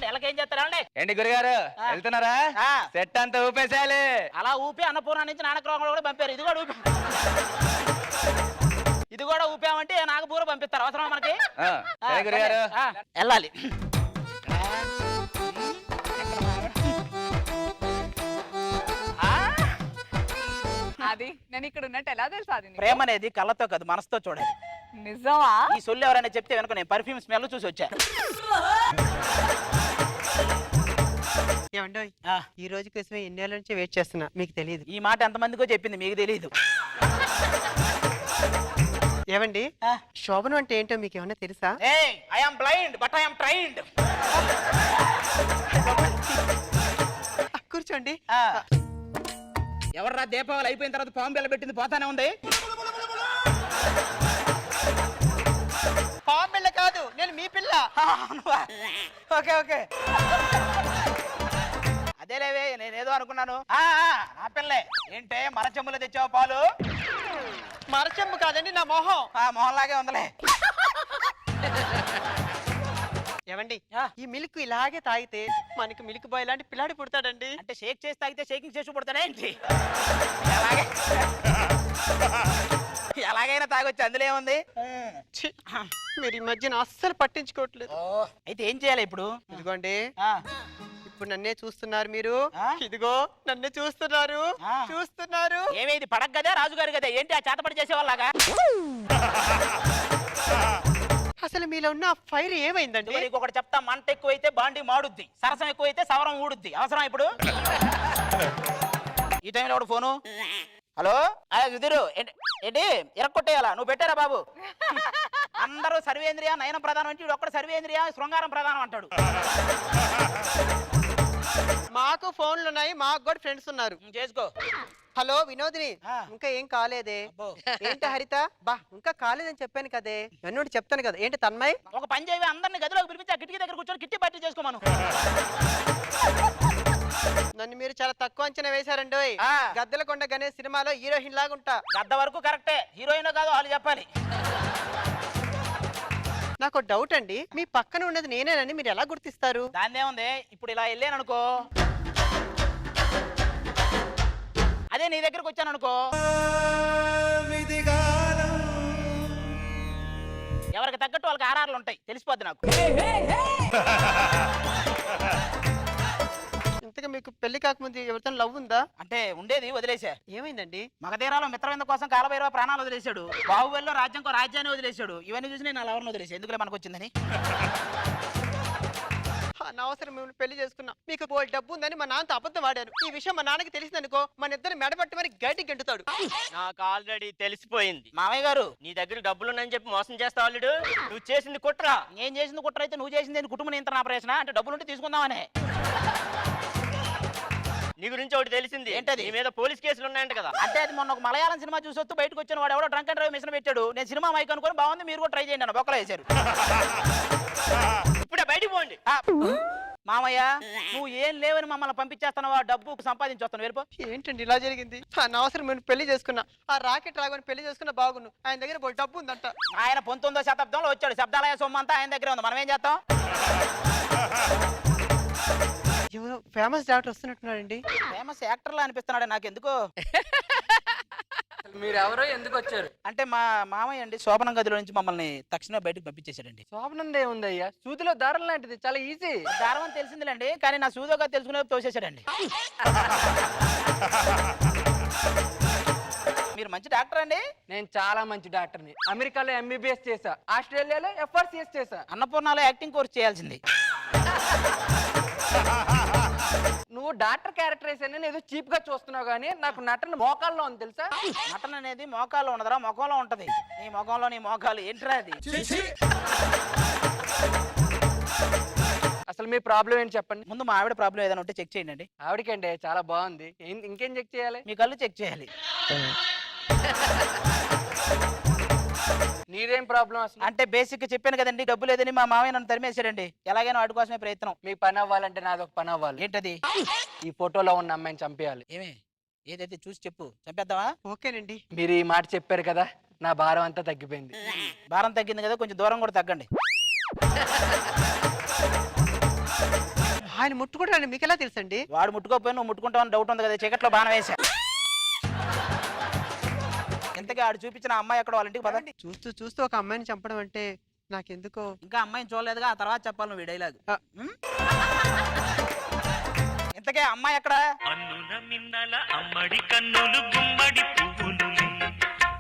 ఎలాగేం చేస్తారా? ఏంటి గురుగారు వెళ్తున్నారా? సెట్ అంతా ఊపేసేయాలి. అలా ఊపి అన్నపూర్ణ నుంచి నానక్రోగంలో కూడా పంపారు. ఇది కూడా ఊపామంటే నాగపూర పంపిస్తారు. అవసరమా మనకి? గురుగారు వెళ్ళాలి. అది నేను ఇక్కడ ఉన్నట్టు ఎలా తెలుసా? ప్రేమ అనేది కళ్ళతో కాదు, మనసుతో చూడాలి. నిజమా? ఈ సొల్లు ఎవరైనా చెప్తే వెనుక నేను పర్ఫ్యూమ్ స్మెల్ చూసి వచ్చా. ఏమండి ఈ రోజు కోసమే ఎన్నేళ్ళ నుంచి వెయిట్ చేస్తున్నా, మీకు తెలియదు. ఈ మాట ఎంతమందికో చెప్పింది, మీకు తెలియదు. ఏమండి శోభనం అంటే ఏంటో మీకు ఏమన్నా తెలుసా? I am blind but I am trained. కూర్చోండి. ఎవర్రా దీపావళి అయిపోయిన తర్వాత పాము బిళ్ళ పెట్టింది పోతానే ఉంది? పాము పిల్ల కాదు, నేను మీ పిల్ల. Okay okay. అదేలేవే, నేనేదో అనుకున్నాను. నా పిల్లే. ఏంటే మరచెంబులో తెచ్చావు పాలు? మరచెంబు కాదండి, నా మొహం. మొహం లాగే ఉందలే. ఏమండి ఈ మిల్క్ ఇలాగే తాగితే మనకి మిల్క్ బాయ్ లాంటి పిల్లాడి పుడతాడండి. అంటే షేక్ చేసి తాగితే షేకింగ్ చేసి పుడతాడా ఏంటి? ఎలాగైనా తాగొచ్చు, అందులో ఏముంది? మీరు ఈ మధ్యన అస్సలు పట్టించుకోవట్లేదు. అయితే ఏం చేయాలి ఇప్పుడు? ఇదిగోండి, ఇప్పుడు నన్నే చూస్తున్నారు మీరు. ఇదిగో నన్నే చూస్తున్నారు. ఏమేది పడక కదా రాజుగారు కదా? ఏంటి ఆ చేతపడి చేసేవాళ్ళగా? అసలు మీలో ఉన్న ఫైర్ ఏమైందండి? నీకు ఒకటి చెప్తా, మంట ఎక్కువైతే బాండి మాడుద్ది, సరసం ఎక్కువైతే సవరం ఊడుద్ది. అవసరం ఇప్పుడు ఈ టైంలో ఒకటి ఫోను. హలో సుధీరు, ఏంటి ఇరక్కొట్టేయాలా? నువ్వు పెట్టారా బాబు? అందరూ సర్వేంద్రియ నయనం ప్రధానం అంటే ఒక్కడ సర్వేంద్రియ శృంగారం ప్రధానం అంటాడు. మాకు ఫోన్లు ఉన్నాయి, మాకు కూడా ఫ్రెండ్స్ ఉన్నారు. చేసుకో. హలో వినోదిని, ఇంకా ఏం కాలేదే? ఏంటి హరిత, బా ఇంకా కాలేదని చెప్పాను కదే. ఎన్నోటి చెప్తాను కదా. ఏంటి తన్మయ్, ఒక పని చేయవి, అందరిని గదిలోకి పిలిపించి ఆ కిటికీ దగ్గర కూర్చొని కిట్టి పార్టీ చేసుకోమను. నన్ను మీరు చాలా తక్కువ అంచనా వేశారండి. గద్దెలకొండ గణేష్ సినిమాలో హీరోయిన్ లాగా ఉంటా. గద్ద వరకు కరెక్టే, హీరోయిన్ కాదు వాళ్ళు చెప్పాలి. నాకు డౌట్ అండి, మీ పక్కన ఉన్నది నేనేనని మీరు ఎలా గుర్తిస్తారు? దాన్నే ఉంది, ఇప్పుడు ఇలా వెళ్ళాను అనుకో, అదే నీ దగ్గరకు వచ్చాను అనుకో, ఎవరికి తగ్గట్టు వాళ్ళకి ఆర్ఆర్లు ఉంటాయి, తెలిసిపోద్ది నాకు. ఇంతగా మీకు పెళ్లి కాకముందు ఎవరితో లవ్ ఉందా? అంటే ఉండేది, వదిలేసా. ఏమైందండి? మగధీరాలో మిత్రవింద కోసం కాలభైరవ ప్రాణాలు వదిలేశాడు, బాహుబలిలో రాజ్యాన్ని వదిలేశాడు. ఇవన్నీ చూసి నేను ఎవరిని వదిలేసాడు, ఎందుకులే మనకు వచ్చిందని. అనవసరం మిమ్మల్ని పెళ్లి చేసుకున్నా. మీకు బోల్ డబ్బు ఉందని మా నాన్నతో అబద్ధం ఆడాను. ఈ విషయం మా నాన్నకి తెలిసిందనుకో, మన ఇద్దరు మెడబట్టి మరి గట్టికి గెంటుతాడు. నాకు ఆల్రెడీ తెలిసిపోయింది. మామయ్య గారు, నీ దగ్గర డబ్బులున్నాయని చెప్పి మోసం చేస్తావు అల్లుడు. నువ్వు చేసింది కుట్రా. నేను చేసింది కుట్ర అయితే నువ్వు చేసింది కుటుంబ నియంత్రణ ఆపరేషన్ అంటే డబ్బులుంటే తీసుకుందామనే. నీ గురించి ఒకటి తెలిసింది. ఏంటది? నీ మీద పోలీస్ కేసులు ఉన్నాయంట కదా. అంటే అది మొన్న ఒక మలయాళం సినిమా చూసి వస్తూ బయటకు వచ్చిన వాడు ఎవడో డ్రంక్ అండ్ డ్రైవ్ మిషన్ పెట్టాడు. నేను సినిమా మైక్ అనుకుని బాగుంది మీరు కూడా ట్రై చేయండి అన్న బొక్కలు వేశారు. ఇప్పుడే బయటికి పోండి. మామయ్య, నువ్వు ఏం లేవని మమ్మల్ని పంపించేస్తున్నావా? డబ్బు సంపాదించొస్తాను, వెళ్ళిపో. ఏంటండి ఇలా జరిగింది? అనవసరం మేము పెళ్లి చేసుకున్నా. ఆ రాకెట్ రాగని పెళ్లి చేసుకున్న బాగుండు. ఆయన దగ్గర బోల్ డబ్బు ఉందంట. ఆయన 19వ శతాబ్దంలో వచ్చాడు, శబ్దాలయ సొమ్ము అంతా ఆయన దగ్గర ఉంది, మనం ఏం చేస్తాం? ఎవరో ఫేమస్ డాక్టర్ వస్తున్నట్టున్నాడండి. ఫేమస్ యాక్టర్లా అనిపిస్తున్నాడు నాకు ఎందుకో. మీరు ఎవరో ఎందుకు వచ్చారు? అంటే మా మామయ్య అండి శోభనం గదిలో నుంచి మమ్మల్ని తక్షణం బయటకు పంపించేశాడండి. శోభనందే ఉందయ్యా, సూదిలో దారం లాంటిది, చాలా ఈజీ. దారం అని తెలిసిందిలేండి, కానీ నా సూదోగా తెలుసుకునే తోసేశాడండి. మీరు మంచి డాక్టర్ అండి? నేను చాలా మంచి డాక్టర్ని. అమెరికాలో MBBS చేసా, ఆస్ట్రేలియాలో FRCS చేసా, అన్నపూర్ణలో యాక్టింగ్ కోర్స్ చేయాల్సింది. నువ్వు డాక్టర్ క్యారెక్టరైజేషన్ ఏదో చీప్ గా చూస్తున్నావు, కానీ నాకు నటన మోకాల్లో ఉంది తెలుసా? నటన అనేది మోకాల్లో ఉండదురా, ముఖంలో ఉంటది. నీ ముఖంలో నీ మోకాలు ఏంట్రా అది? అసలు మీ ప్రాబ్లం ఏంటి చెప్పండి. ముందు మా ఆవిడ ప్రాబ్లం ఏదైనా ఉంటే చెక్ చేయండి. ఆవిడకండి చాలా బాగుంది, ఇంకేం చెక్ చేయాలి? మీ కళ్ళు చెక్ చేయాలి. నీదేం ప్రాబ్లం అసలు? అంటే బేసిక్ చెప్పాను కదండి, డబ్బు లేదని మా మామయ్య నన్ను తరిమేశాడండి. ఎలాగైనా వాటి కోసమే ప్రయత్నం. మీ పని అవ్వాలంటే నాదొక పని అవ్వాలి. ఏంటది? ఈ ఫోటోలో ఉన్న అమ్మాయిని చంపేయాలి. ఏమే ఏదైతే చూసి చెప్పు, చంపేద్దామా? ఓకేనండి. మీరు ఈ మాట చెప్పారు కదా, నా భారం అంతా తగ్గిపోయింది. భారం తగ్గింది కదా, కొంచెం దూరం కూడా తగ్గండి. ఆయన ముట్టుకుంటాడు, మీకు ఎలా తెలుసండి? వాడు ముట్టుకోకపోయినా నువ్వు ముట్టుకుంటావని డౌట్ ఉంది కదా, చీకట్లో బాణం వేసా. ఇంతకీ ఆడు చూపించిన అమ్మాయి ఎక్కడ, వాళ్ళ ఇంటికి పదండి. చూస్తూ చూస్తూ ఒక అమ్మాయిని చంపడం అంటే నాకెందుకో. ఇంకా అమ్మాయిని చూడలేదుగా, ఆ తర్వాత చెప్పాలి నువ్వు ఈ డైలాగ్. ఇంతకే అమ్మాయి ఎక్కడ? అన్నుల మిన్నల అమ్మడి కన్నులు గుమ్మడి పువ్వులులే,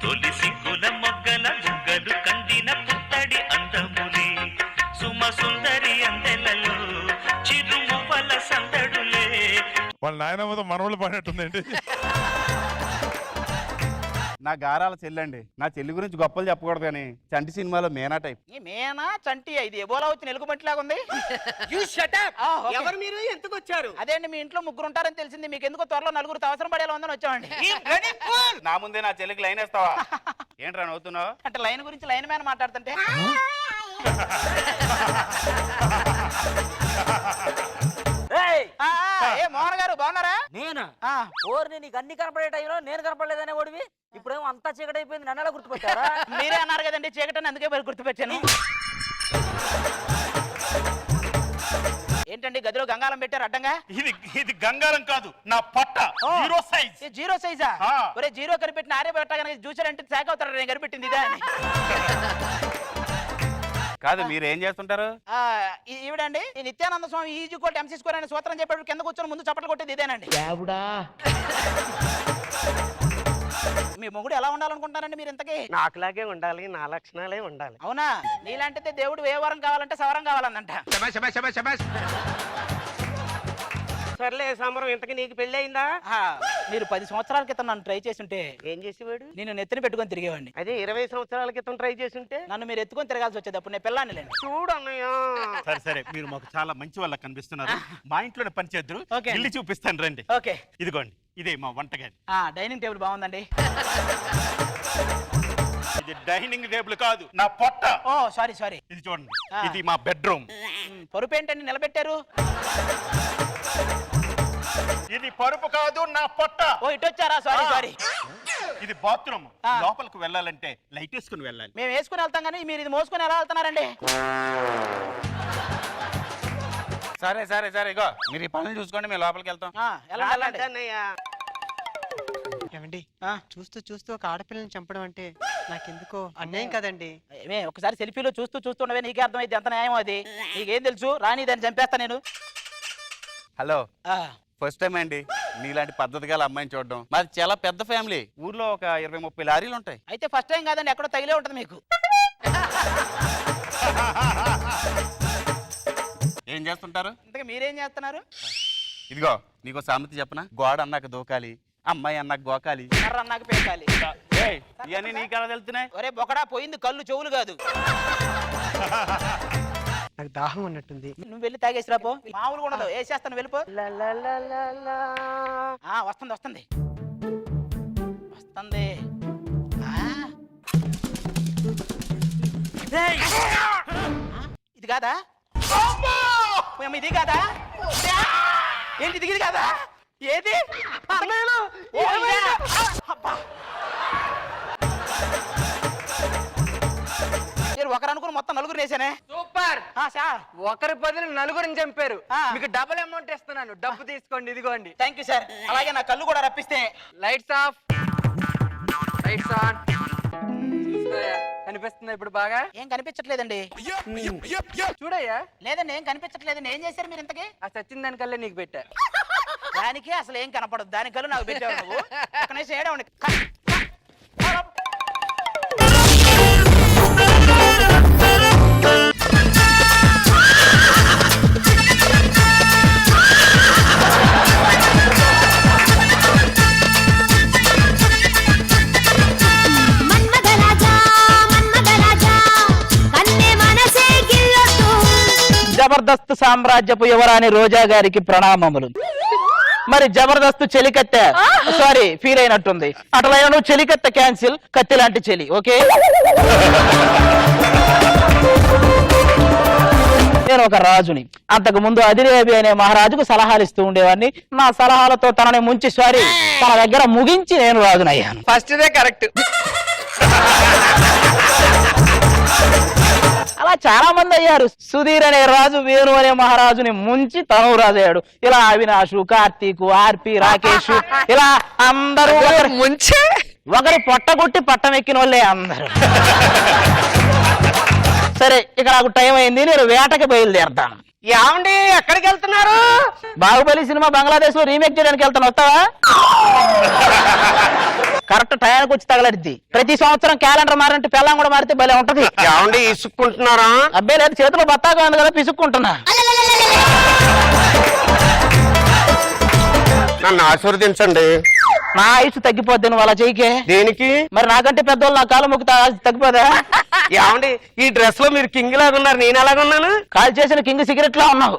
తొలి సిగ్గుల మొగ్గల బుగ్గలు కందిన పుత్తడి అందములే, సుమ సుందరి అందెలలో చిరుమువ్వల సందడులే. వాళ్ళ నాయనమ్మతో మనవలు పడినట్టుందండి. నా గారాల చెల్లండి. నా చెల్లి గురించి గొప్పలు చెప్పకూడదు కానీ చంటి సినిమాలో మేనా టైప్. మేనా చంటి? ఇది ఎబోలా వచ్చి ఎలుగుబంటిలాగా ఉంది. ఎవరు మీరు, ఎందుకు వచ్చారు? అదే అండి, మీ ఇంట్లో ముగ్గురు ఉంటారని తెలిసింది. మీకు ఎందుకో త్వరలో నలుగురు అవసరం పడేలా ఉందని వచ్చామండి. నా ముందే నా చెల్లికి లైన్ వేస్తావా? ఏంట్రా నవ్వుతున్నావు? అంటే లైన్ గురించి లైన్ మ్యాన్ మాట్లాడుతుంటే. మోహన్ గారు బాగున్నారా? నేనా? ఓర్ని నీకు అన్ని కనపడే టైంలో నేను కనపడలేదనే ఓడివి, ఇప్పుడేమో అంతా చీకటి అయిపోయింది, నన్ను ఎలా గుర్తుపెట్టారా? మీరే అన్నారు కదండి చీకటని, అందుకే మరి గుర్తుపెట్టాను. ఏంటండి గదిలో గంగాలం పెట్టారు అడ్డంగా? ఇది గంగారం కాదు, నా పట్ట. Zero size. జీరో సైజా? ఒరే జీరో కనిపెట్టిన ఆర్య పెట్టా కనుక చూసారంటే శాఖ అవుతారు, నేను కనిపెట్టింది ఇదే అని. కాదు, మీరు ఏం చేస్తుంటారు? ఈవిడండి ఈ నిత్యానంద స్వామి ఈజీ కోట్ MC స్క్వేర్ అనే సూత్రం చెప్పాడు, కింద కూర్చొని ముందు చప్పట్లు కొట్టేది ఇదేనండి. మీ మొగుడు ఎలా ఉండాలనుకుంటారండి మీరు ఇంతకీ? నాకులాగే ఉండాలి, నా లక్షణాలే ఉండాలి. అవునా? నీలాంటిదే దేవుడు ఏ వరం కావాలంటే సవరం కావాలందంట. సర్లే సమరం, ఇంతకి నీకు పెళ్లి అయిందా? మీరు 10 సంవత్సరాల క్రితం నన్ను ట్రై చేస్తుంటే ఏం చేసేవాడు? నేను నెత్తిని పెట్టుకొని తిరిగేవాడిని. అదే 20 సంవత్సరాల క్రితం ట్రై చేస్తుంటే నన్ను మీరు ఎత్తుకొని తిరగాల్సి వచ్చేది. అప్పుడు నేను పిల్లాన్ని లేను. చూడు అన్నయ్య. సరే సరే, మీరు మాకు చాలా మంచి వాళ్ళ కనిపిస్తున్నారు. మా ఇంట్లోనే పని చేద్దరు, ఇల్లు చూపిస్తాను రండి. ఓకే, ఇదిగోండి, ఇదే మా వంటగది. డైనింగ్ టేబుల్ బాగుందండి. ఇది డైనింగ్ టేబుల్ కాదు, నా పొట్ట. ఓ సారీ సారీ. ఇది చూడండి, ఇది మా బెడ్రూమ్. పరుపు ఏంటండి నిలబెట్టారు? ఇది పరుపు కాదు, నా పొట్ట. ఓ ఇటు వచ్చారా? Sorry sorry. ఇది బాత్రూమ్. లోపలికి వెళ్ళాలంటే లైట్ వేసుకుని వెళ్ళాలి. మేము వేసుకుని వెళ్తాం కానీ మీరు ఇది మోసుకొని ఎలా వెళ్తున్నారండి? సరే సరే సరే, ఇగో మీరు ఈ పనులు చూసుకోండి, మేము లోపలికి వెళ్తాం. వెళ్ళండి అన్నయ్య. ఏమండి, చూస్తూ చూస్తూ ఒక ఆడపిల్లని చంపడం అంటే నాకెందుకో అన్యాయం కదండి. ఒకసారి సెల్ఫీలో చూస్తూ చూస్తుండవే నీకే అర్థమైతే ఎంత న్యాయం అది. నీకేం తెలుసు? రాని దాన్ని చంపేస్తా నేను. హలో, ఫస్ట్ టైం అండి నీలాంటి పద్ధతి గల అమ్మాయిని చూడడం. మాది చాలా పెద్ద ఫ్యామిలీ, ఊర్లో ఒక 20-30 లారీలు ఉంటాయి. అయితే ఫస్ట్ టైం కాదండి, ఎక్కడో తగిలే ఉంటుంది మీకు. ఏం చేస్తుంటారు? ఇంతగా మీరేం చేస్తున్నారు? ఇదిగో నీకు సామెత చెప్పనా? గోడ అన్నాక దూకాలి, అమ్మాయి అన్నాక గోకాలి, కర్ర అన్నాక పేకాలి. ఇవన్నీ నీకెలా తెలుస్తున్నాయి? ఒరే బొకడా, పోయింది కళ్ళు చెవులు కాదు. నాకు దాహం ఉన్నట్టుంది. నువ్వు వెళ్ళి తాగేసి రాపో. మామూలు కూడా ఉండదు, వేసేస్తాను వెళ్ళిపో. వస్తుంది వస్తుంది వస్తుంది. ఇది కాదా? ఇది కాదా? ఏంటి ఇది కాదా? ఏది? ఒకరు అనుకుని మొత్తం నలుగురు వేసానే. సూపర్. ఒకరి బదులు నలుగురిని చంపారు. మీకు డబుల్ అమౌంట్ ఇస్తున్నాను, డబ్బు తీసుకోండి. ఇదిగోండి. Thank you sir. అలాగే నా కళ్ళు కూడా రప్పిస్తే. Lights off, lights on. కనిపిస్తుందా ఇప్పుడు బాగా? ఏం కనిపించట్లేదండి. చూడయ్యా. లేదండి, ఏం కనిపించట్లేదండి. ఏం చేశారు మీరు ఇంతకీ? ఆ సచిన్ దానికల్లా నీకు పెట్టా. దానికి అసలు ఏం కనపడదు, దానికల్లా నాకు పెట్టావు నువ్వు. ఒక నిమిషం ఏడవండి. జబర్దస్త్ సామ్రాజ్యపు యువరాణి రోజా గారికి ప్రణామములు. మరి జబర్దస్త్ చెలికత్తె, సారీ ఫీల్ అయినట్టుంది. అట్లా నువ్వు చెలికత్తె క్యాన్సిల్, కత్తి లాంటి చెలి. ఓకే, నేను ఒక రాజుని. అంతకు ముందు అదిరేబి అనే మహారాజుకు సలహాలు ఇస్తూ ఉండేవాడిని. నా సలహాలతో తనని ముంచి సారీ తన దగ్గర ముగించి నేను రాజునయ్యాను. First they correct. అలా చాలా మంది అయ్యారు. సుధీర్ అనే రాజు వేణు అనే మహారాజుని ముంచి తను రాజు అయ్యాడు. ఇలా అవినాష్, కార్తీక్, ఆర్పి, రాకేష్, ఇలా అందరూ ముంచే ఒకరి పొట్టగొట్టి పట్టం ఎక్కిన వాళ్ళే అందరూ. సరే, ఇక నాకు టైం అయింది, నేను వేటకి బయలుదేరతాను. ఏమండి, ఎక్కడికి వెళ్తున్నారు? బాహుబలి సినిమా బంగ్లాదేశ్ లో రీమేక్ చేయడానికి వెళ్తాను, వస్తావా? కరెక్ట్ టయానికి వచ్చి తగలడిద్ది. ప్రతి సంవత్సరం క్యాలెండర్ మారంటే పెళ్ళం కూడా మారితే భలే ఉంటది. ఏమండి, ఇసుక్కుంటున్నారా? అబ్బాయి లేదు, చేతిలో బత్తాగా ఉంది కదా, పిసుక్కుంటున్నా. నన్ను ఆశీర్వదించండి. నా ఆయుష్ తగ్గిపోద్ది, నువ్వు అలా చేయకే. దేనికి? మరి నాకంటే పెద్దోళ్ళు నా కాలు మొక్కుతా తగ్గిపోదా? ఏమండి, ఈ డ్రెస్ లో మీరు కింగ్ లాగా ఉన్నారు, నేను ఎలాగున్నాను? కాల్ చేసిన కింగ్ సిగరెట్ లా ఉన్నావు.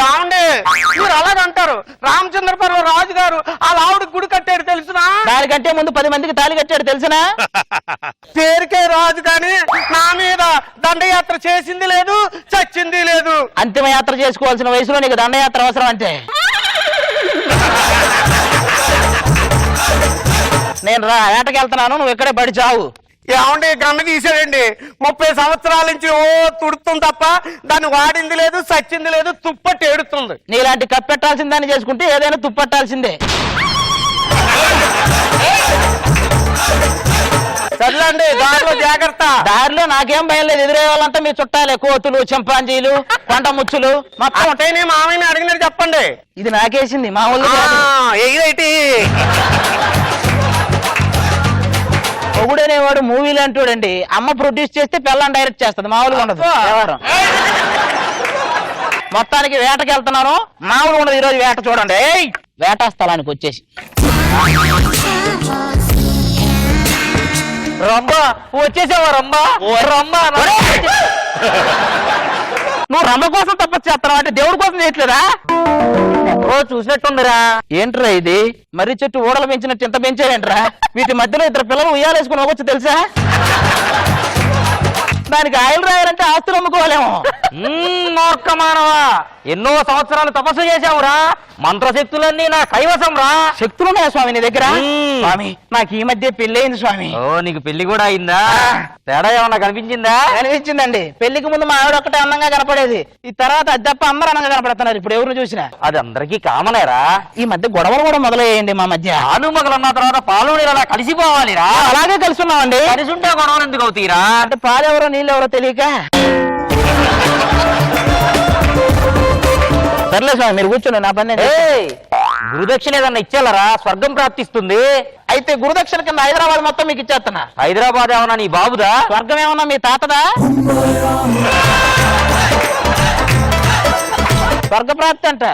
ఏమండి, మీరు అలాగంటారు. రామచంద్రపురం రాజు గారు ఆ ఆవిడ గుడి కట్టాడు తెలుసునా? దానికంటే ముందు 10 మందికి తాళి కట్టాడు తెలుసునా? పేరుకే రాజు కానీ నా మీద దండయాత్ర చేసింది లేదు, చచ్చింది లేదు. అంతిమ యాత్ర చేసుకోవాల్సిన వయసులో నీకు దండయాత్ర అవసరం అంతే. నేను వేటకి వెళ్తున్నాను, నువ్వు ఇక్కడే బడి చావు. ఏమండి, గన్న తీసాడండి. 30 సంవత్సరాల నుంచి ఓ తుడుతుంది తప్ప దాన్ని వాడింది లేదు, సచ్చింది లేదు, తుప్పట్టి ఏడుతుంది. నీలాంటి కప్పెట్టాల్సిన దాన్ని చేసుకుంటే ఏదైనా తుప్పట్టాల్సిందే. సర్లేండి దారిలో జాగ్రత్త. దారిలో నాకేం భయం లేదు, ఎదురే వాళ్ళంతా మీ చుట్టాలే, కోతులు, చింపాంజీలు, కొండ ముచ్చులు మొత్తం. అంటే మామయ్యని అడిగినట్టు చెప్పండి. ఇది నాకేసింది మా ఊళ్ళో. ఏంటి మొగుడనేవాడు మూవీలు అంటాడండి. అమ్మ ప్రొడ్యూస్ చేస్తే పిల్లని డైరెక్ట్ చేస్తుంది, మామూలుగా ఉండదు వ్యవహారం. మొత్తానికి వేటకి వెళ్తున్నాను, మామూలుగా ఉండదు ఈరోజు వేట. చూడండి వేట స్థలానికి వచ్చేసి రంబా వచ్చేసావా? రంబా రంబా నువ్వు రంబ కోసం తపస్సు చేస్తున్నావు అంటే దేవుడి కోసం చేయట్లేదా? ఎక్కడో చూసినట్టుందిరా. ఏంట్రా ఇది? మర్రి చెట్టు ఊడలు పెంచినట్టు ఇంత పెంచారేంట్రా? వీటి మధ్యలో ఇద్దరు పిల్లలు ఉయ్యాలేసుకుని పోవచ్చు తెలుసా? దానికి ఆయిల్ రాయాలంటే ఆస్తులు అమ్ముకోవాలేమో. మానవా, ఎన్నో సంవత్సరాలు తపస్సు చేశావురా, మంత్రశక్తులన్నీ నా కైవసం రా. శక్తులున్నాయా స్వామి నీ దగ్గర? స్వామి నాకు ఈ మధ్య పెళ్ళయింది స్వామి. ఓ నీకు పెళ్లి కూడా అయిందా? తేడా ఏమన్నా కనిపించిందా? కనిపించిందండి. పెళ్లికి ముందు మా ఆవిడ ఒక్కటే అందంగా కనపడేది, ఈ తర్వాత అది తప్ప అందరూ అందంగా కనపడుతున్నారు ఇప్పుడు ఎవరు చూసినా. అది అందరికీ కామనేరా. ఈ మధ్య గొడవలు కూడా మొదలయ్యండి మా మధ్య. ఆలుమగలు అన్న తర్వాత పాలు అలా కలిసిపోవాలిరా. అలాగే కలిసి ఉన్నామండి. కలిసి ఉంటే గొడవలు ఎందుకు అవుతాయిరా? అంటే పాలెవరో నీళ్ళెవరో తెలియక. సర్లే స్వామి మీరు కూర్చోండి, నా పని. గురుదక్షిణ ఏదన్నా ఇచ్చేయాలరా, స్వర్గం ప్రాప్తిస్తుంది. అయితే గురుదక్షిణ కింద హైదరాబాద్ మొత్తం మీకు ఇచ్చేస్తున్నా. హైదరాబాద్ ఏమన్నా నీ బాబుదా? స్వర్గం ఏమన్నా మీ తాతదా? స్వర్గ ప్రాప్తి అంట.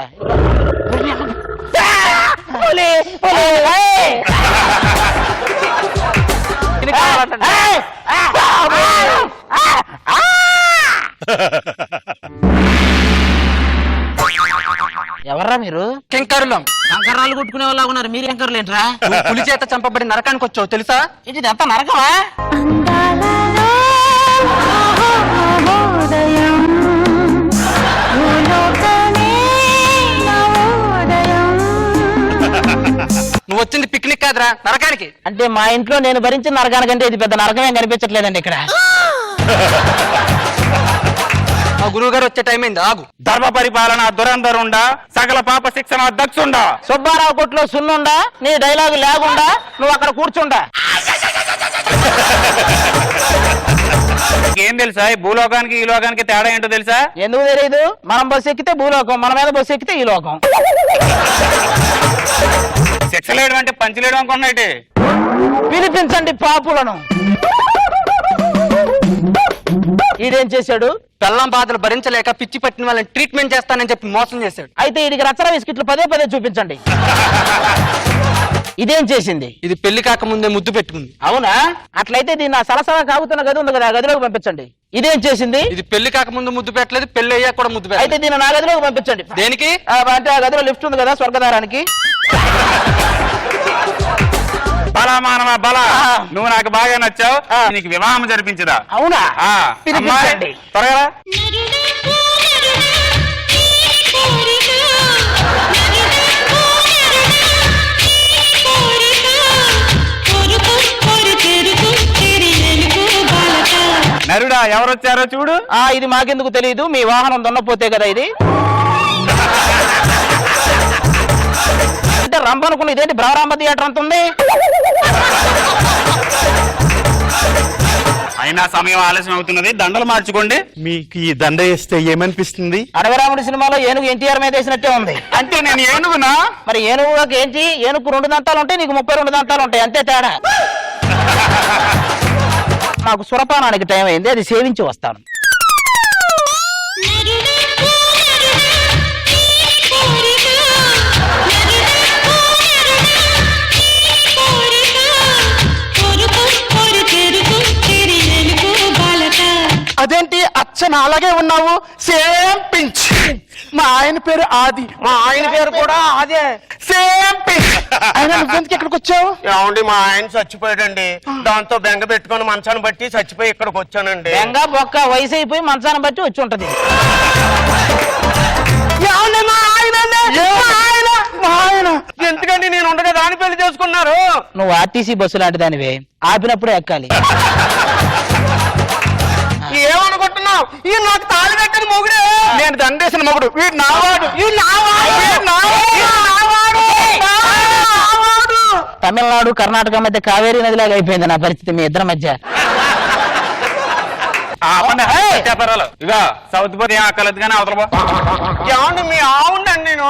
ఎవర్రా మీరు? కింకరులం. కంకరాలు కొట్టుకునే వాళ్ళ ఉన్నారు, మీరు కింకరులు ఏంట్రా? పులి చేత చంపబడి నరకానికి వచ్చావు తెలుసా? ఇది ఎంత నరకమా? నువ్వు వచ్చింది పిక్నిక్ కాదురా, నరకానికి. అంటే మా ఇంట్లో నేను భరించిన నరకానికంటే ఇది పెద్ద నరకమేం కనిపించట్లేదండి ఇక్కడ. మా గురువు గారు వచ్చే టైం అయింది, ఆగు. ధర్మ పరిపాలన దురంధరుండా, సకల పాప శిక్షణ అధ్యక్షుండా, సుబ్బారావు కొట్లో సున్నుండా, నీ డైలాగు లేకుండా నువ్వు అక్కడ కూర్చుండా. ఏం తెలుసా ఈ భూలోకానికి ఈ లోకానికి తేడా ఏంటో తెలుసా? ఎందుకు తెలియదు? మనం బస్సు ఎక్కితే భూలోకం, మన మీద బస్సు ఎక్కితే ఈ లోకం. శిక్షలేయడం అంటే పంచలేయడం అనుకున్నట్టే. పిలిపించండి పాపులను. ఈడేం చేశాడు? పెళ్ళం బాధలు భరించలేక పిచ్చి పట్టిన వాళ్ళని ట్రీట్మెంట్ చేస్తానని చెప్పి మోసం చేశాడు. అయితే వీడికి రచన బిస్కెట్లు పదే పదే చూపించండి. ఇదేం చేసింది? ఇది పెళ్లి కాకముందే ముద్దు పెట్టుకుంది. అవునా? అట్లయితే దీన్ని సలసలా కాగుతున్న గది ఉంది కదా, ఆ గదిలోకి పంపించండి. ఇదేం చేసింది? ఇది పెళ్లి కాకముందు ముద్దు పెట్టలేదు, పెళ్లి అయ్యాక కూడా ముద్దు పెట్టలేదు. అయితే దీన్ని నా గదిలోకి పంపించండి. దేనికి? అంటే ఆ గదిలో లిఫ్ట్ ఉంది కదా స్వర్గదారానికి. బలా మానవ బలా, నువ్వు నాకు బాగా నచ్చావు, నీకు వివాహం జరిపించదా? అవునా? అమ్మాయి, త్వరగా నరుడా ఎవరొచ్చారో చూడు. ఇది మాకెందుకు తెలియదు, మీ వాహనం దున్నపోతే కదా ఇది. అంటే రంభ అనుకున్న ఇదేంటి బ్రహ్మరాంబ థియేటర్ అంత ఉంది. అయినా సమయం ఆలస్యం అవుతున్నది, దండలు మార్చుకోండి. మీకు ఈ దండ వేస్తే ఏమనిపిస్తుంది? అడవిరాముడి సినిమాలో ఏనుగు ఎన్టీఆర్ మీద వేసినట్టే ఉంది. అంటే నేను ఏనుగునా? మరి ఏనుగుకి ఏంటి? ఏనుగు 2 దంతాలు ఉంటాయి, నీకు 32 దంతాలు ఉంటాయి, అంతే తేడా. నాకు సురపానానికి టైం అయింది, అది సేవించి వస్తాను. అదేంటి అచ్చన అలాగే ఉన్నావు? Same pinch. మా ఆయన పేరు ఆది. మా ఆయన పేరు కూడా అదే, సేమ్ పించ్. ఆయన నువ్వెందుకు ఇక్కడికి వచ్చావు? ఏమండి మా ఆయన చచ్చిపోయాడండి, దాంతో బెంగ పెట్టుకొని మంచాన్ని బట్టి చచ్చిపోయి ఇక్కడికి వచ్చానండి. బెంగ బొక్క వయసు అయిపోయి మంచాన్ని బట్టి వచ్చి ఉంటది. ఎందుకంటే నేను ఉండగా దాని పెళ్లి చేసుకున్నారు. నువ్వు ఆర్టీసీ బస్సు లాంటి దానివే, ఆపినప్పుడే ఎక్కాలి. ఏమనుకుంటున్నావు? ఈ నాకు తాళి కట్టిన మొగుడే, నేను దండేసిన మొగుడు, వీడు నావాడు. తమిళనాడు కర్ణాటక మధ్య కావేరీ నదిలాగా అయిపోయింది నా పరిస్థితి మీ ఇద్దరి మధ్య. ఇక సౌత్ పోతే ఏం అక్కర్లేదు కానీ అవతల ఏమండి మీ ఆవుండండి నేను.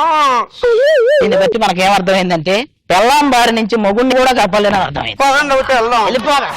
దీన్ని బట్టి మనకేమర్థమైందంటే పెళ్ళాం బారి నుంచి మొగుడిని కూడా కాపాలని అర్థమైంది. పదండి ఒకటి వెళ్దాం. వెళ్ళిపోగా